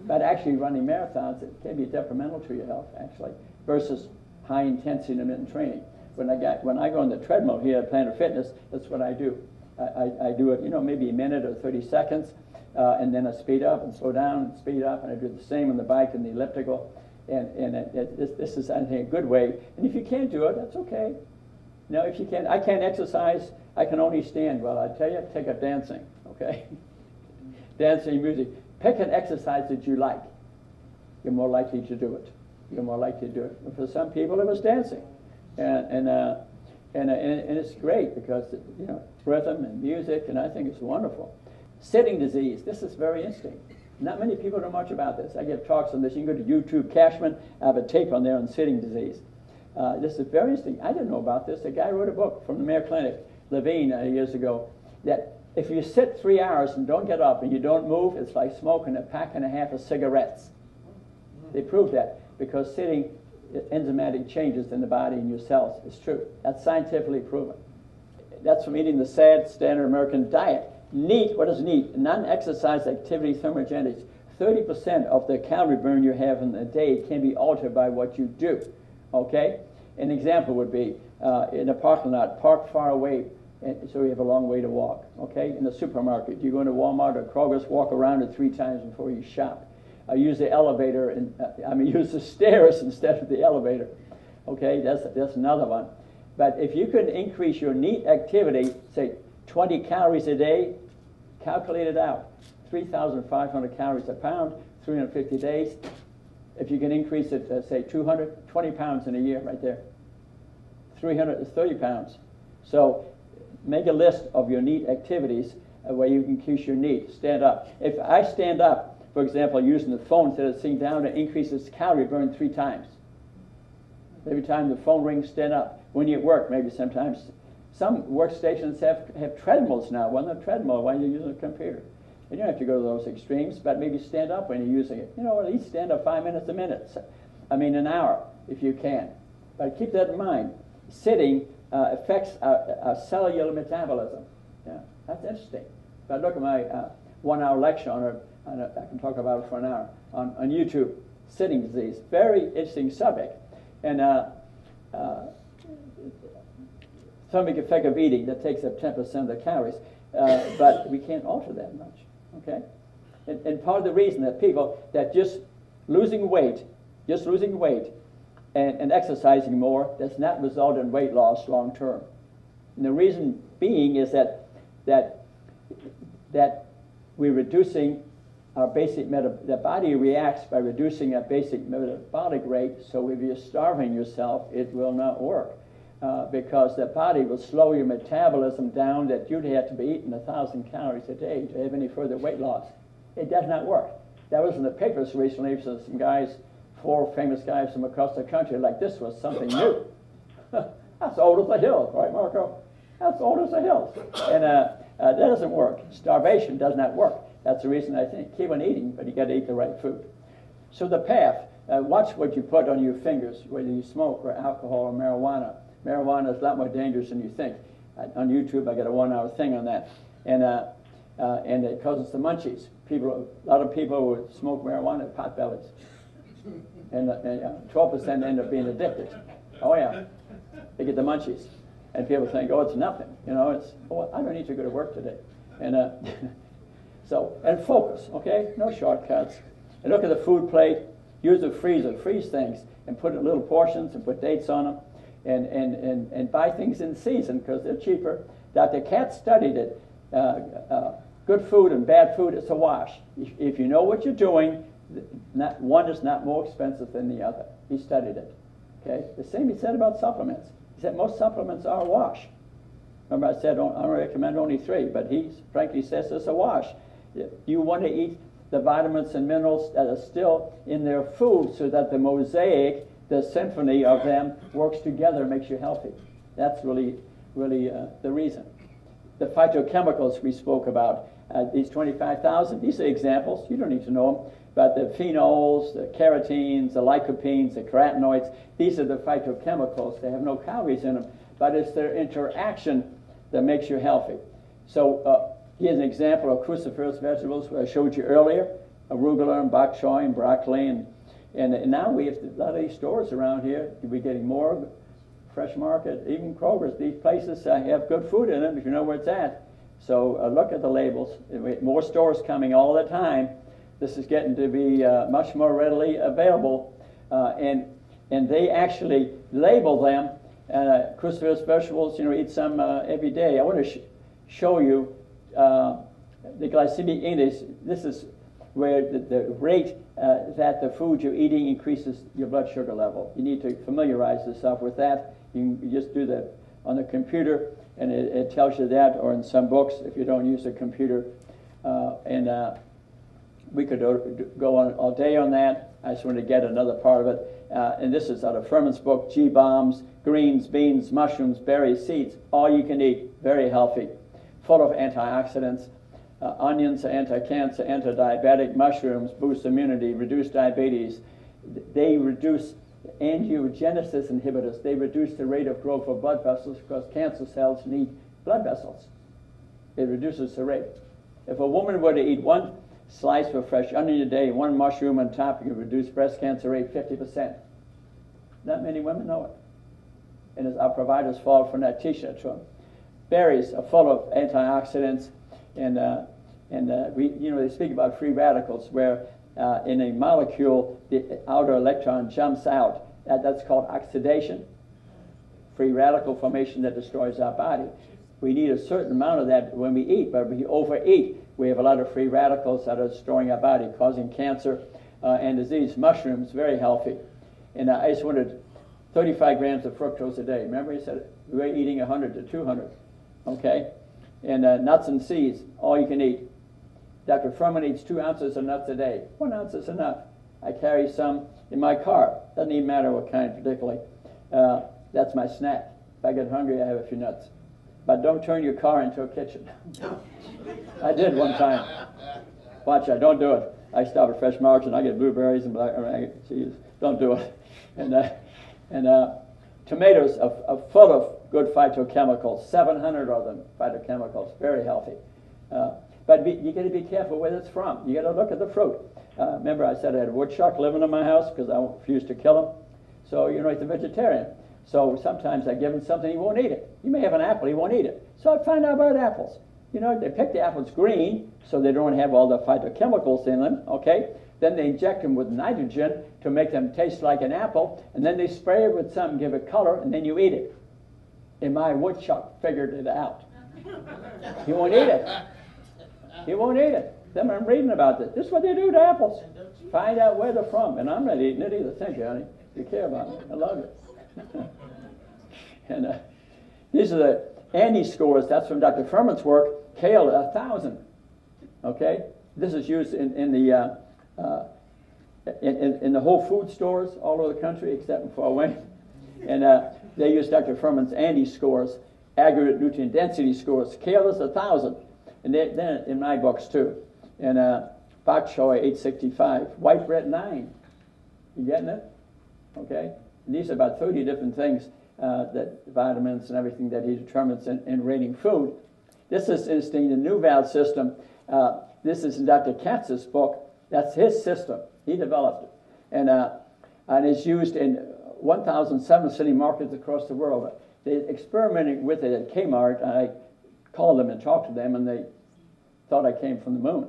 but actually running marathons, it can be detrimental to your health, actually, versus high-intensity intermittent training. When I go on the treadmill here at Planet Fitness, that's what I do. I do it, maybe a minute or 30 seconds, and then I speed up and slow down and speed up, and I do the same on the bike and the elliptical. And this is, I think, a good way. And if you can't do it, that's okay. Now, if you can't, I can't exercise. I can only stand. Well, I tell you, take up dancing, okay? Dancing, music. Pick an exercise that you like. You're more likely to do it. You're more likely to do it. And for some people, it was dancing, and it's great because rhythm and music, and I think it's wonderful. Sitting disease. This is very interesting. Not many people know much about this. I give talks on this. You can go to YouTube, Kachmann. I have a tape on there on sitting disease. This is very interesting. I didn't know about this. A guy wrote a book from the Mayo Clinic, Levine, years ago, that if you sit 3 hours and don't get up and you don't move, it's like smoking a pack and a half of cigarettes. They proved that because sitting, enzymatic changes in the body and your cells. It's true. That's scientifically proven. That's from eating the sad standard American diet. NEAT, what is NEAT? Non-exercise activity thermogenetics. 30% of the calorie burn you have in a day can be altered by what you do. Okay? An example would be in a parking lot, park far away, and so you have a long way to walk. Okay? In the supermarket, you go into Walmart or Kroger's, walk around it 3 times before you shop. Use the elevator, use the stairs instead of the elevator. Okay? That's another one. But if you could increase your NEAT activity, say 20 calories a day, calculate it out. 3,500 calories a pound, 350 days. If you can increase it to, say, 220 pounds in a year right there. 330 pounds. So make a list of your NEAT activities where you can increase your NEAT. Stand up. If I stand up, for example, using the phone instead of sitting down, it increases calorie burn 3 times. Every time the phone rings, stand up. When you're at work, maybe sometimes. Some workstations have treadmills now. Well, on a treadmill while you're using a computer. You don't have to go to those extremes, but maybe stand up when you're using it. At least stand up 5 minutes a minute. An hour, if you can. But keep that in mind. Sitting affects our cellular metabolism. Yeah, that's interesting. If I look at my 1-hour lecture on it, I can talk about it for an hour, on YouTube, sitting disease. Very interesting subject. And stomach effect of eating, that takes up 10% of the calories. But we can't alter that much. Okay? And part of the reason that people that just losing weight and exercising more does not result in weight loss long term. And the reason being is that we're reducing our basic the body reacts by reducing our basic metabolic rate. So if you're starving yourself, it will not work because the body will slow your metabolism down that you'd have to be eating 1,000 calories a day to have any further weight loss. It does not work. That was in the papers recently. So some guys, 4 famous guys from across the country, like this was something new. That's old as the hills, right, Marco? That's old as the hills. And that doesn't work. Starvation does not work. That's the reason I think keep on eating, but you got to eat the right food. So the path, watch what you put on your fingers, whether you smoke or alcohol or marijuana. Marijuana is a lot more dangerous than you think. On YouTube, I got a 1-hour thing on that. And it causes the munchies. A lot of people who smoke marijuana have pot bellies. And 12% end up being addicted. Oh yeah, they get the munchies. And people think, oh, it's nothing. You know, I don't need to go to work today. And and focus, okay? No shortcuts. And look at the food plate. Use a freezer. Freeze things and put it in little portions and put dates on them. And buy things in season because they're cheaper. Dr. Katz studied it. Good food and bad food, it's a wash. If you know what you're doing, one is not more expensive than the other. He studied it. Okay. The same he said about supplements. He said most supplements are a wash. Remember I said I recommend only 3, but he frankly says it's a wash. You want to eat the vitamins and minerals that are still in their food so that the mosaic, the symphony of them works together and makes you healthy. That's really the reason. The phytochemicals we spoke about, these 25,000, these are examples. You don't need to know them. But the phenols, the carotenes, the lycopenes, the carotenoids, these are the phytochemicals. They have no calories in them, but it's their interaction that makes you healthy. So here's an example of cruciferous vegetables I showed you earlier, arugula and bok choy and broccoli. And now we have a lot of these stores around here. We're getting more Fresh Market, even Kroger's. These places have good food in them if you know where it's at. So look at the labels. More stores coming all the time. This is getting to be much more readily available. And they actually label them. Cruciferous vegetables, eat some every day. I want to show you the glycemic index. This is where the rate that the food you're eating increases your blood sugar level. You need to familiarize yourself with that. You can just do that on the computer, and it tells you that, or in some books if you don't use a computer. We could go on all day on that. I just want to get another part of it. And this is out of Furman's book, G-bombs, greens, beans, mushrooms, berries, seeds, all you can eat, very healthy, full of antioxidants. Onions are anti-cancer, anti-diabetic. Mushrooms boost immunity, reduce diabetes. They reduce angiogenesis inhibitors. They reduce the rate of growth of blood vessels because cancer cells need blood vessels. It reduces the rate. If a woman were to eat 1 slice of fresh onion a day, 1 mushroom on top, you can reduce breast cancer rate 50%. Not many women know it. And our providers fall from that t-shirt to them. Berries are full of antioxidants. And they speak about free radicals, where in a molecule the outer electron jumps out. That's called oxidation, free radical formation that destroys our body. We need a certain amount of that when we eat, but if we overeat, we have a lot of free radicals that are destroying our body, causing cancer and disease. Mushrooms, very healthy. And I just wanted 35 grams of fructose a day. Remember, he said we're eating 100 to 200. Okay. And nuts and seeds, all you can eat. Dr. Furman eats 2 ounces of nuts a day. 1 ounce is enough. I carry some in my car. Doesn't even matter what kind particularly. That's my snack. If I get hungry, I have a few nuts. But don't turn your car into a kitchen. I did one time. Watch out, don't do it. I stop at Fresh Market and I get blueberries and black cheese. Don't do it. And tomatoes are full of good phytochemicals, 700 of them, phytochemicals, very healthy. But you got to be careful where it's from. You got to look at the fruit. Remember I said I had a woodchuck living in my house because I refused to kill him. So, he's a vegetarian. So sometimes I give him something, he won't eat it. You may have an apple, he won't eat it. So I find out about apples. They pick the apples green so they don't have all the phytochemicals in them, okay? Then they inject them with nitrogen to make them taste like an apple, and then they spray it with something, give it color, and then you eat it. And my woodchuck figured it out. He won't eat it. He won't eat it. Then I'm reading about this. This is what they do to apples. Find out where they're from. And I'm not eating it either. Thank you, honey. You care about me. I love it. And these are the Andes scores. That's from Dr. Furman's work. Kale, 1,000. Okay? This is used in the Whole Food stores all over the country, except in far away. And they use Dr. Furman's Andes scores, aggregate nutrient density scores. Kale is 1,000. And they're in my books, too. And bok choy, 865. White bread, 9. You getting it? Okay? And these are about 30 different things, that vitamins and everything that he determines in rating food. This is interesting, the New Val system. This is in Dr. Katz's book. That's his system. He developed it. And it's used in 1,007 city markets across the world. They're experimenting with it at Kmart. I called them and talked to them, and they thought I came from the moon.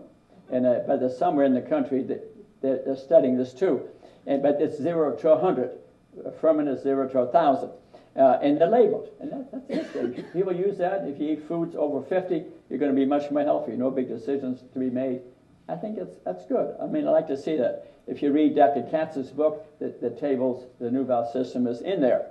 But there's somewhere in the country that they're studying this too. But it's 0 to 100. Ferment is 0 to 1,000. And they're labeled. And that's interesting. People use that. If you eat foods over 50, you're going to be much more healthy. No big decisions to be made. I think that's good. I mean, I like to see that. If you read Dr. Katz's book, the tables, the New Val system is in there.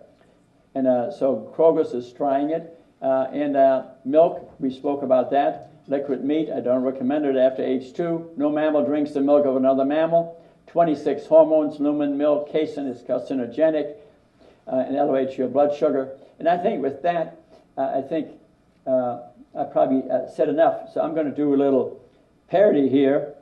And so Kroger's is trying it. And milk, we spoke about that. Liquid meat, I don't recommend it after age 2. No mammal drinks the milk of another mammal. 26 hormones, lumen, milk, casein is carcinogenic and elevates your blood sugar. And I think with that, I probably said enough. So I'm going to do a little parody here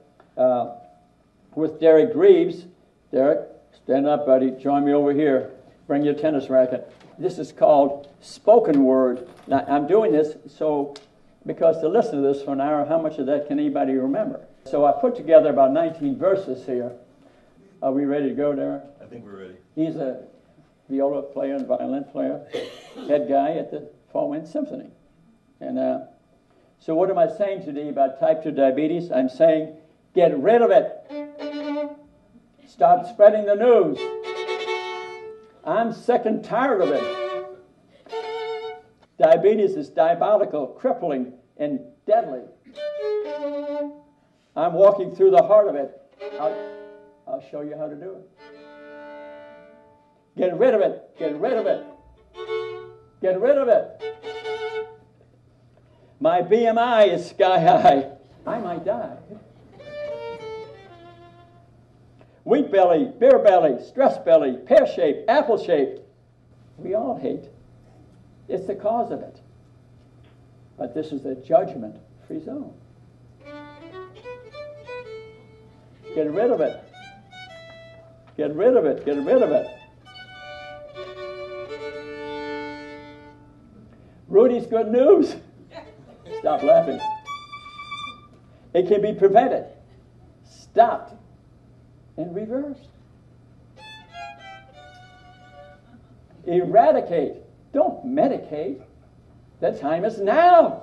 with Derek Greaves. Derek, stand up, buddy. Join me over here. Bring your tennis racket. This is called Spoken Word. Now, I'm doing this because to listen to this for an hour, how much of that can anybody remember? So I put together about 19 verses here. Are we ready to go, Derek?
I think we're ready.
He's a viola player and violin player, head guy at the Fort Wayne Symphony. And so what am I saying today about type 2 diabetes? I'm saying, get rid of it. Stop spreading the news. I'm sick and tired of it. Diabetes is diabolical, crippling, and deadly. I'm walking through the heart of it. I'll show you how to do it. Get rid of it. Get rid of it. Get rid of it. My BMI is sky high. I might die. Wheat belly, beer belly, stress belly, pear-shaped, apple-shaped. We all hate. It's the cause of it. But this is a judgment-free zone. Get rid of it. Get rid of it. Get rid of it. Rudy's good news. Stop laughing. It can be prevented, stopped, and reversed. Eradicate. Don't medicate. The time is now.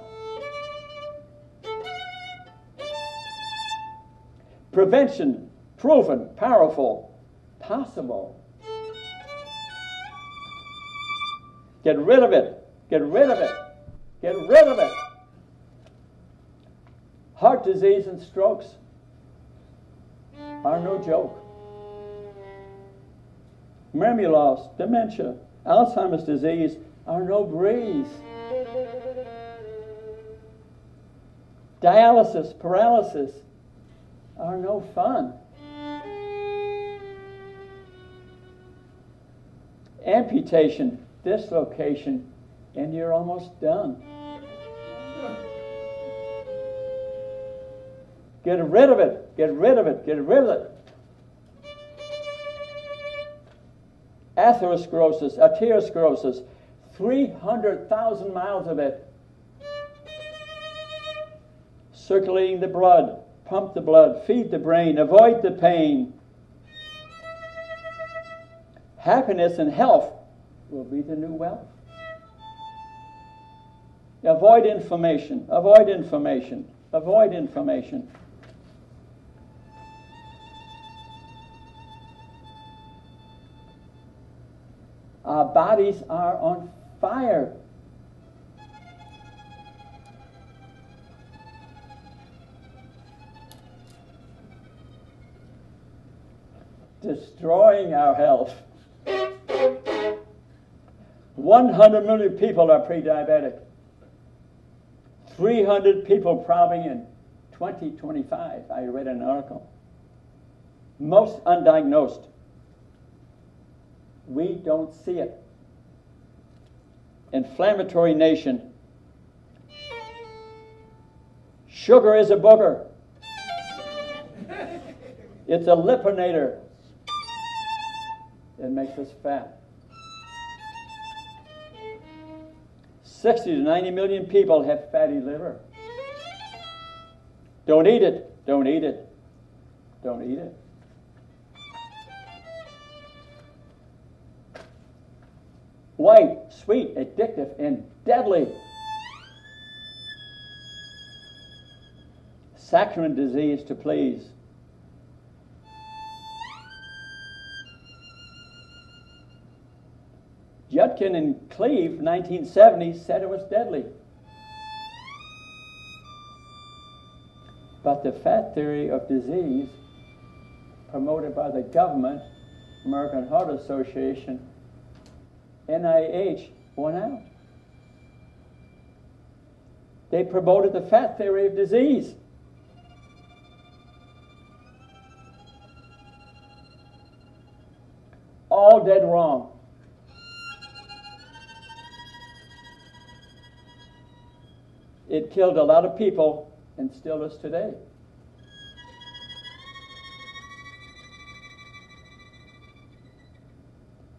Prevention, proven, powerful, possible. Get rid of it. Get rid of it. Get rid of it. Heart disease and strokes are no joke. Memory loss, dementia, Alzheimer's disease are no breeze. Dialysis, paralysis are no fun. Amputation, dislocation, and you're almost done. Get rid of it. Get rid of it. Get rid of it. Atherosclerosis, arteriosclerosis, 300,000 miles of it. Circulating the blood, pump the blood, feed the brain, avoid the pain. Happiness and health will be the new wealth. Avoid inflammation, avoid inflammation, avoid inflammation. Our bodies are on fire. destroying our health. 100 million people are pre-diabetic. 300 people probably in 2025. I read an article. Most undiagnosed. We don't see it. Inflammatory nation. Sugar is a booger. It's a lipinator. It makes us fat. 60 to 90 million people have fatty liver. Don't eat it. Don't eat it. Don't eat it. White, sweet, addictive, and deadly. Saccharine disease to please. Judkin and Cleve, 1970, said it was deadly. But the fat theory of disease, promoted by the government, American Heart Association, NIH, won out. They promoted the fat theory of disease. All dead wrong. It killed a lot of people and still does today.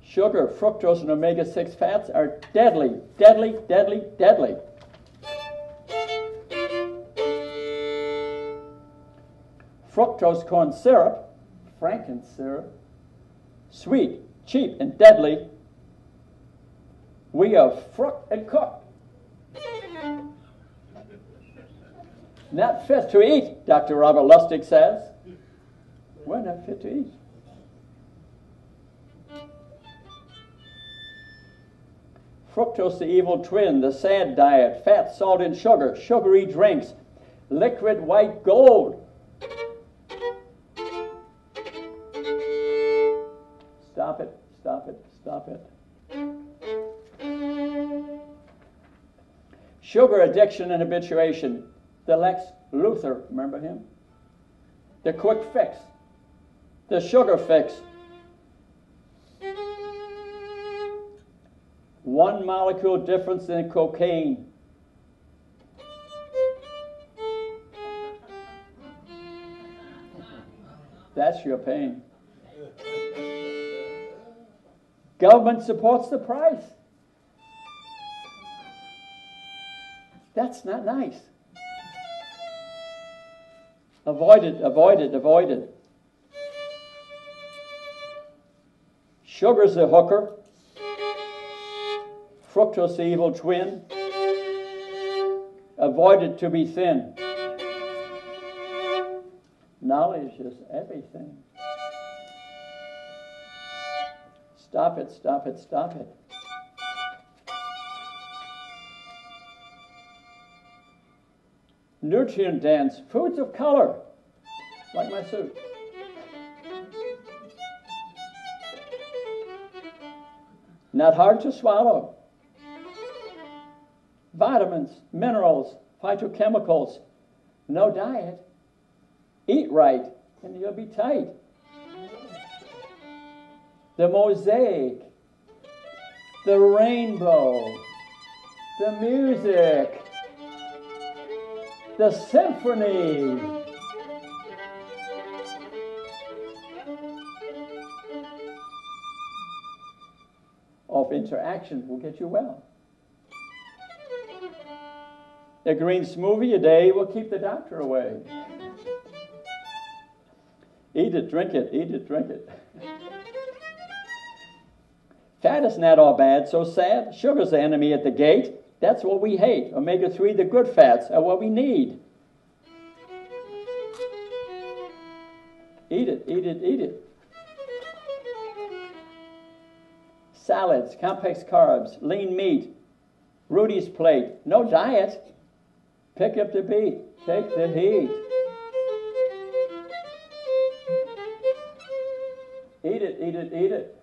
Sugar, fructose, and omega-6 fats are deadly, deadly, deadly, deadly. Fructose corn syrup, Franken syrup, sweet, cheap, and deadly. We are fruit and cook. Not fit to eat, Dr. Robert Lustig says. We're not fit to eat. Fructose, the evil twin, the sad diet, fat, salt, and sugar, sugary drinks, liquid white gold. Stop it, stop it, stop it. Sugar addiction and habituation. The Lex Luthor, remember him? The quick fix. The sugar fix. One molecule difference in cocaine. That's your pain. Government supports the price. That's not nice. Avoid it, avoid it, avoid it. Sugar's the hooker. Fructose, the evil twin. Avoid it to be thin. Knowledge is everything. Stop it, stop it, stop it. Nutrient dense, foods of color, like my suit. Not hard to swallow. Vitamins, minerals, phytochemicals. No diet. Eat right, and you'll be tight. The mosaic, the rainbow, the music, the symphony. Of interaction will get you well. A green smoothie a day will keep the doctor away. Eat it, drink it, eat it, drink it. Fat is not all bad, so sad. Sugar's the enemy at the gate. That's what we hate. Omega-3, the good fats, are what we need. Eat it, eat it, eat it. Salads, complex carbs, lean meat, Rudy's plate. No diet. Pick up the beat. Take the heat. Eat it, eat it, eat it.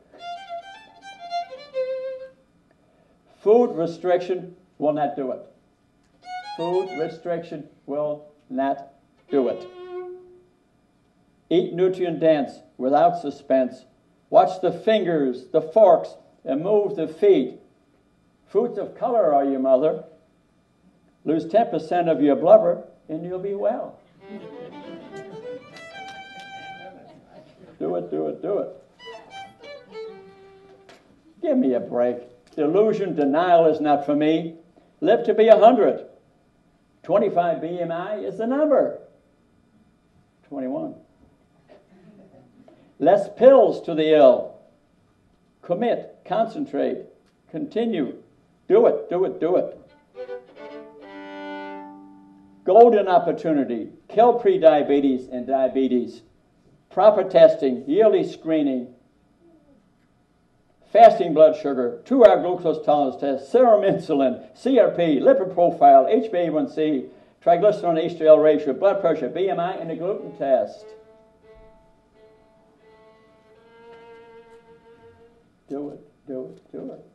Food restriction will not do it. Food restriction will not do it. Eat nutrient dense without suspense. Watch the fingers, the forks, and move the feet. Fruits of color are your mother. Lose 10% of your blubber and you'll be well. Do it, do it, do it. Give me a break. Delusion, denial is not for me. Live to be 100. 25 BMI is the number. 21. Less pills to the ill. Commit, concentrate, continue. Do it, do it, do it. Golden opportunity. Kill prediabetes and diabetes. Proper testing, yearly screening, fasting blood sugar, 2-hour glucose tolerance test, serum insulin, CRP, lipid profile, HbA1c, triglyceride HDL ratio, blood pressure, BMI, and a gluten test. Do it, do it, do it.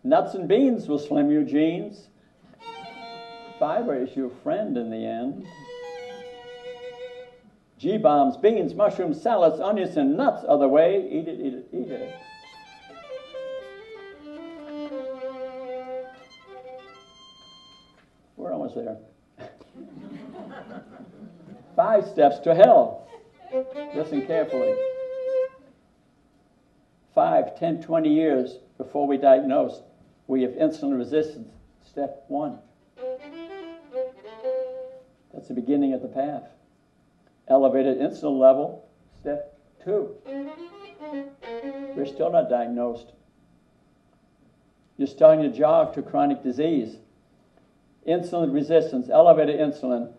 Nuts and beans will slim your genes. Fiber is your friend in the end. G-bombs, beans, mushrooms, salads, onions, and nuts are the way. Eat it, eat it, eat it. We're almost there. 5 steps to hell. Listen carefully. 5, 10, 20 years before we diagnose, we have insulin resistance. Step 1. That's the beginning of the path. Elevated insulin level, step 2. We're still not diagnosed. You're starting to jog to chronic disease. Insulin resistance, elevated insulin,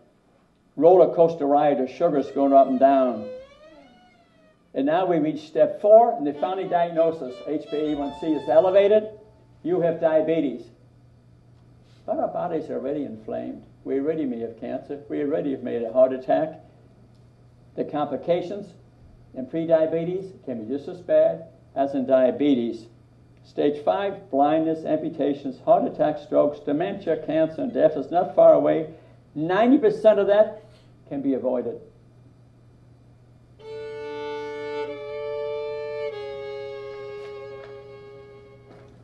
roller coaster ride of sugars going up and down. And now we reach step 4, and they finally diagnose us. HbA1c is elevated. You have diabetes. But our bodies are already inflamed. We already may have cancer. We already have made a heart attack. The complications in prediabetes can be just as bad as in diabetes. Stage 5, blindness, amputations, heart attacks, strokes, dementia, cancer, and death is not far away. 90% of that can be avoided.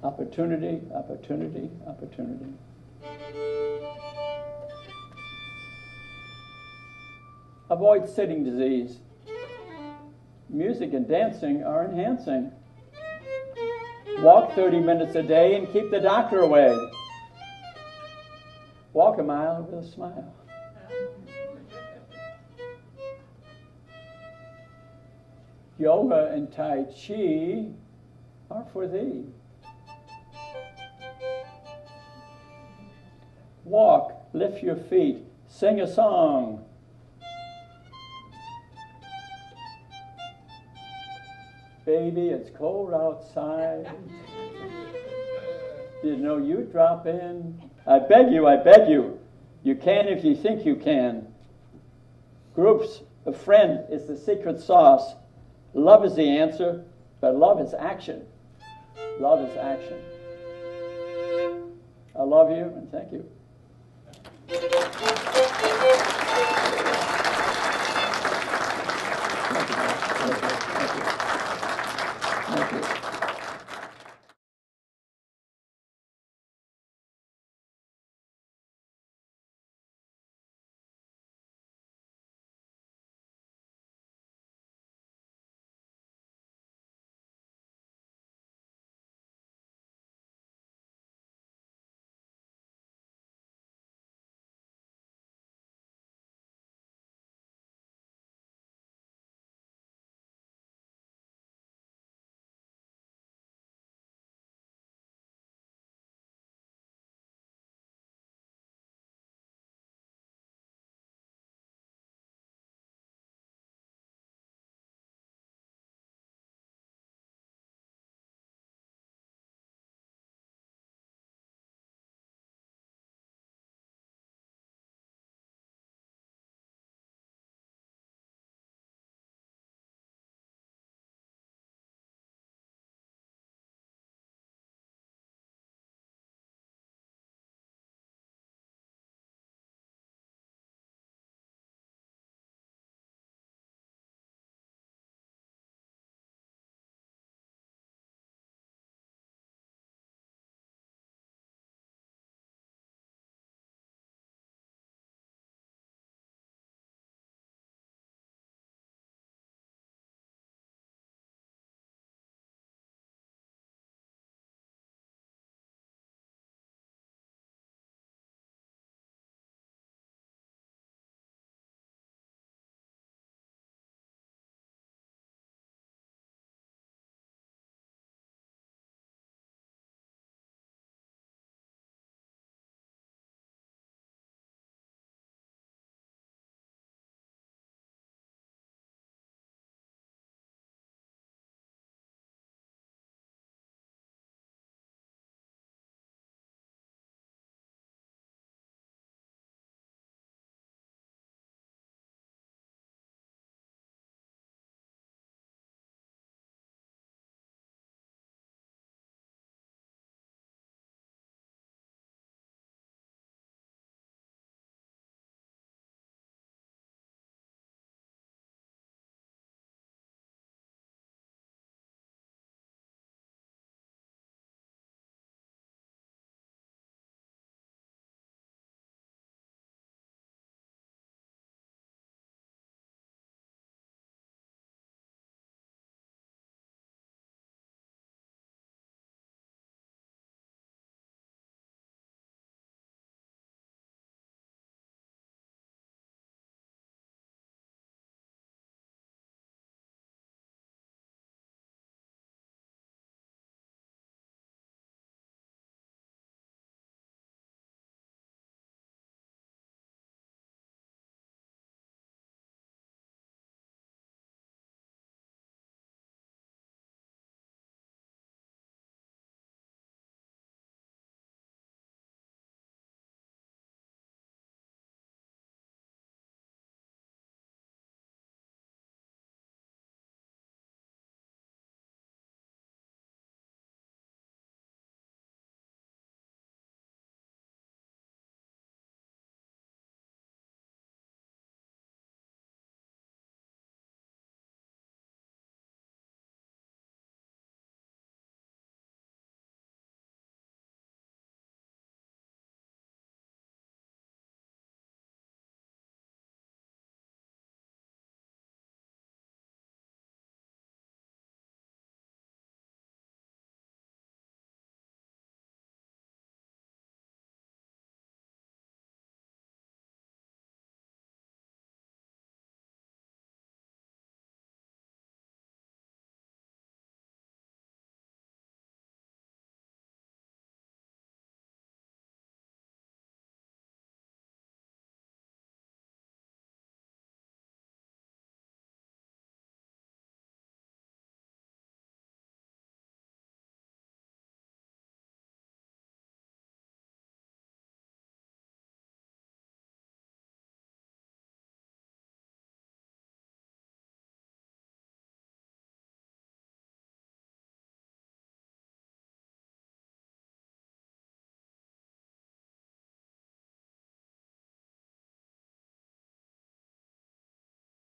Opportunity, opportunity, opportunity. Avoid sitting disease. Music and dancing are enhancing. Walk 30 minutes a day and keep the doctor away. Walk a mile with a smile. Yoga and Tai Chi are for thee. Walk, lift your feet, sing a song. Baby, it's cold outside. Didn't know you'd drop in. I beg you, I beg you. You can if you think you can. Groups, a friend is the secret sauce. Love is the answer, but love is action. Love is action. I love you and thank you. Thank you. Thank you. Thank you.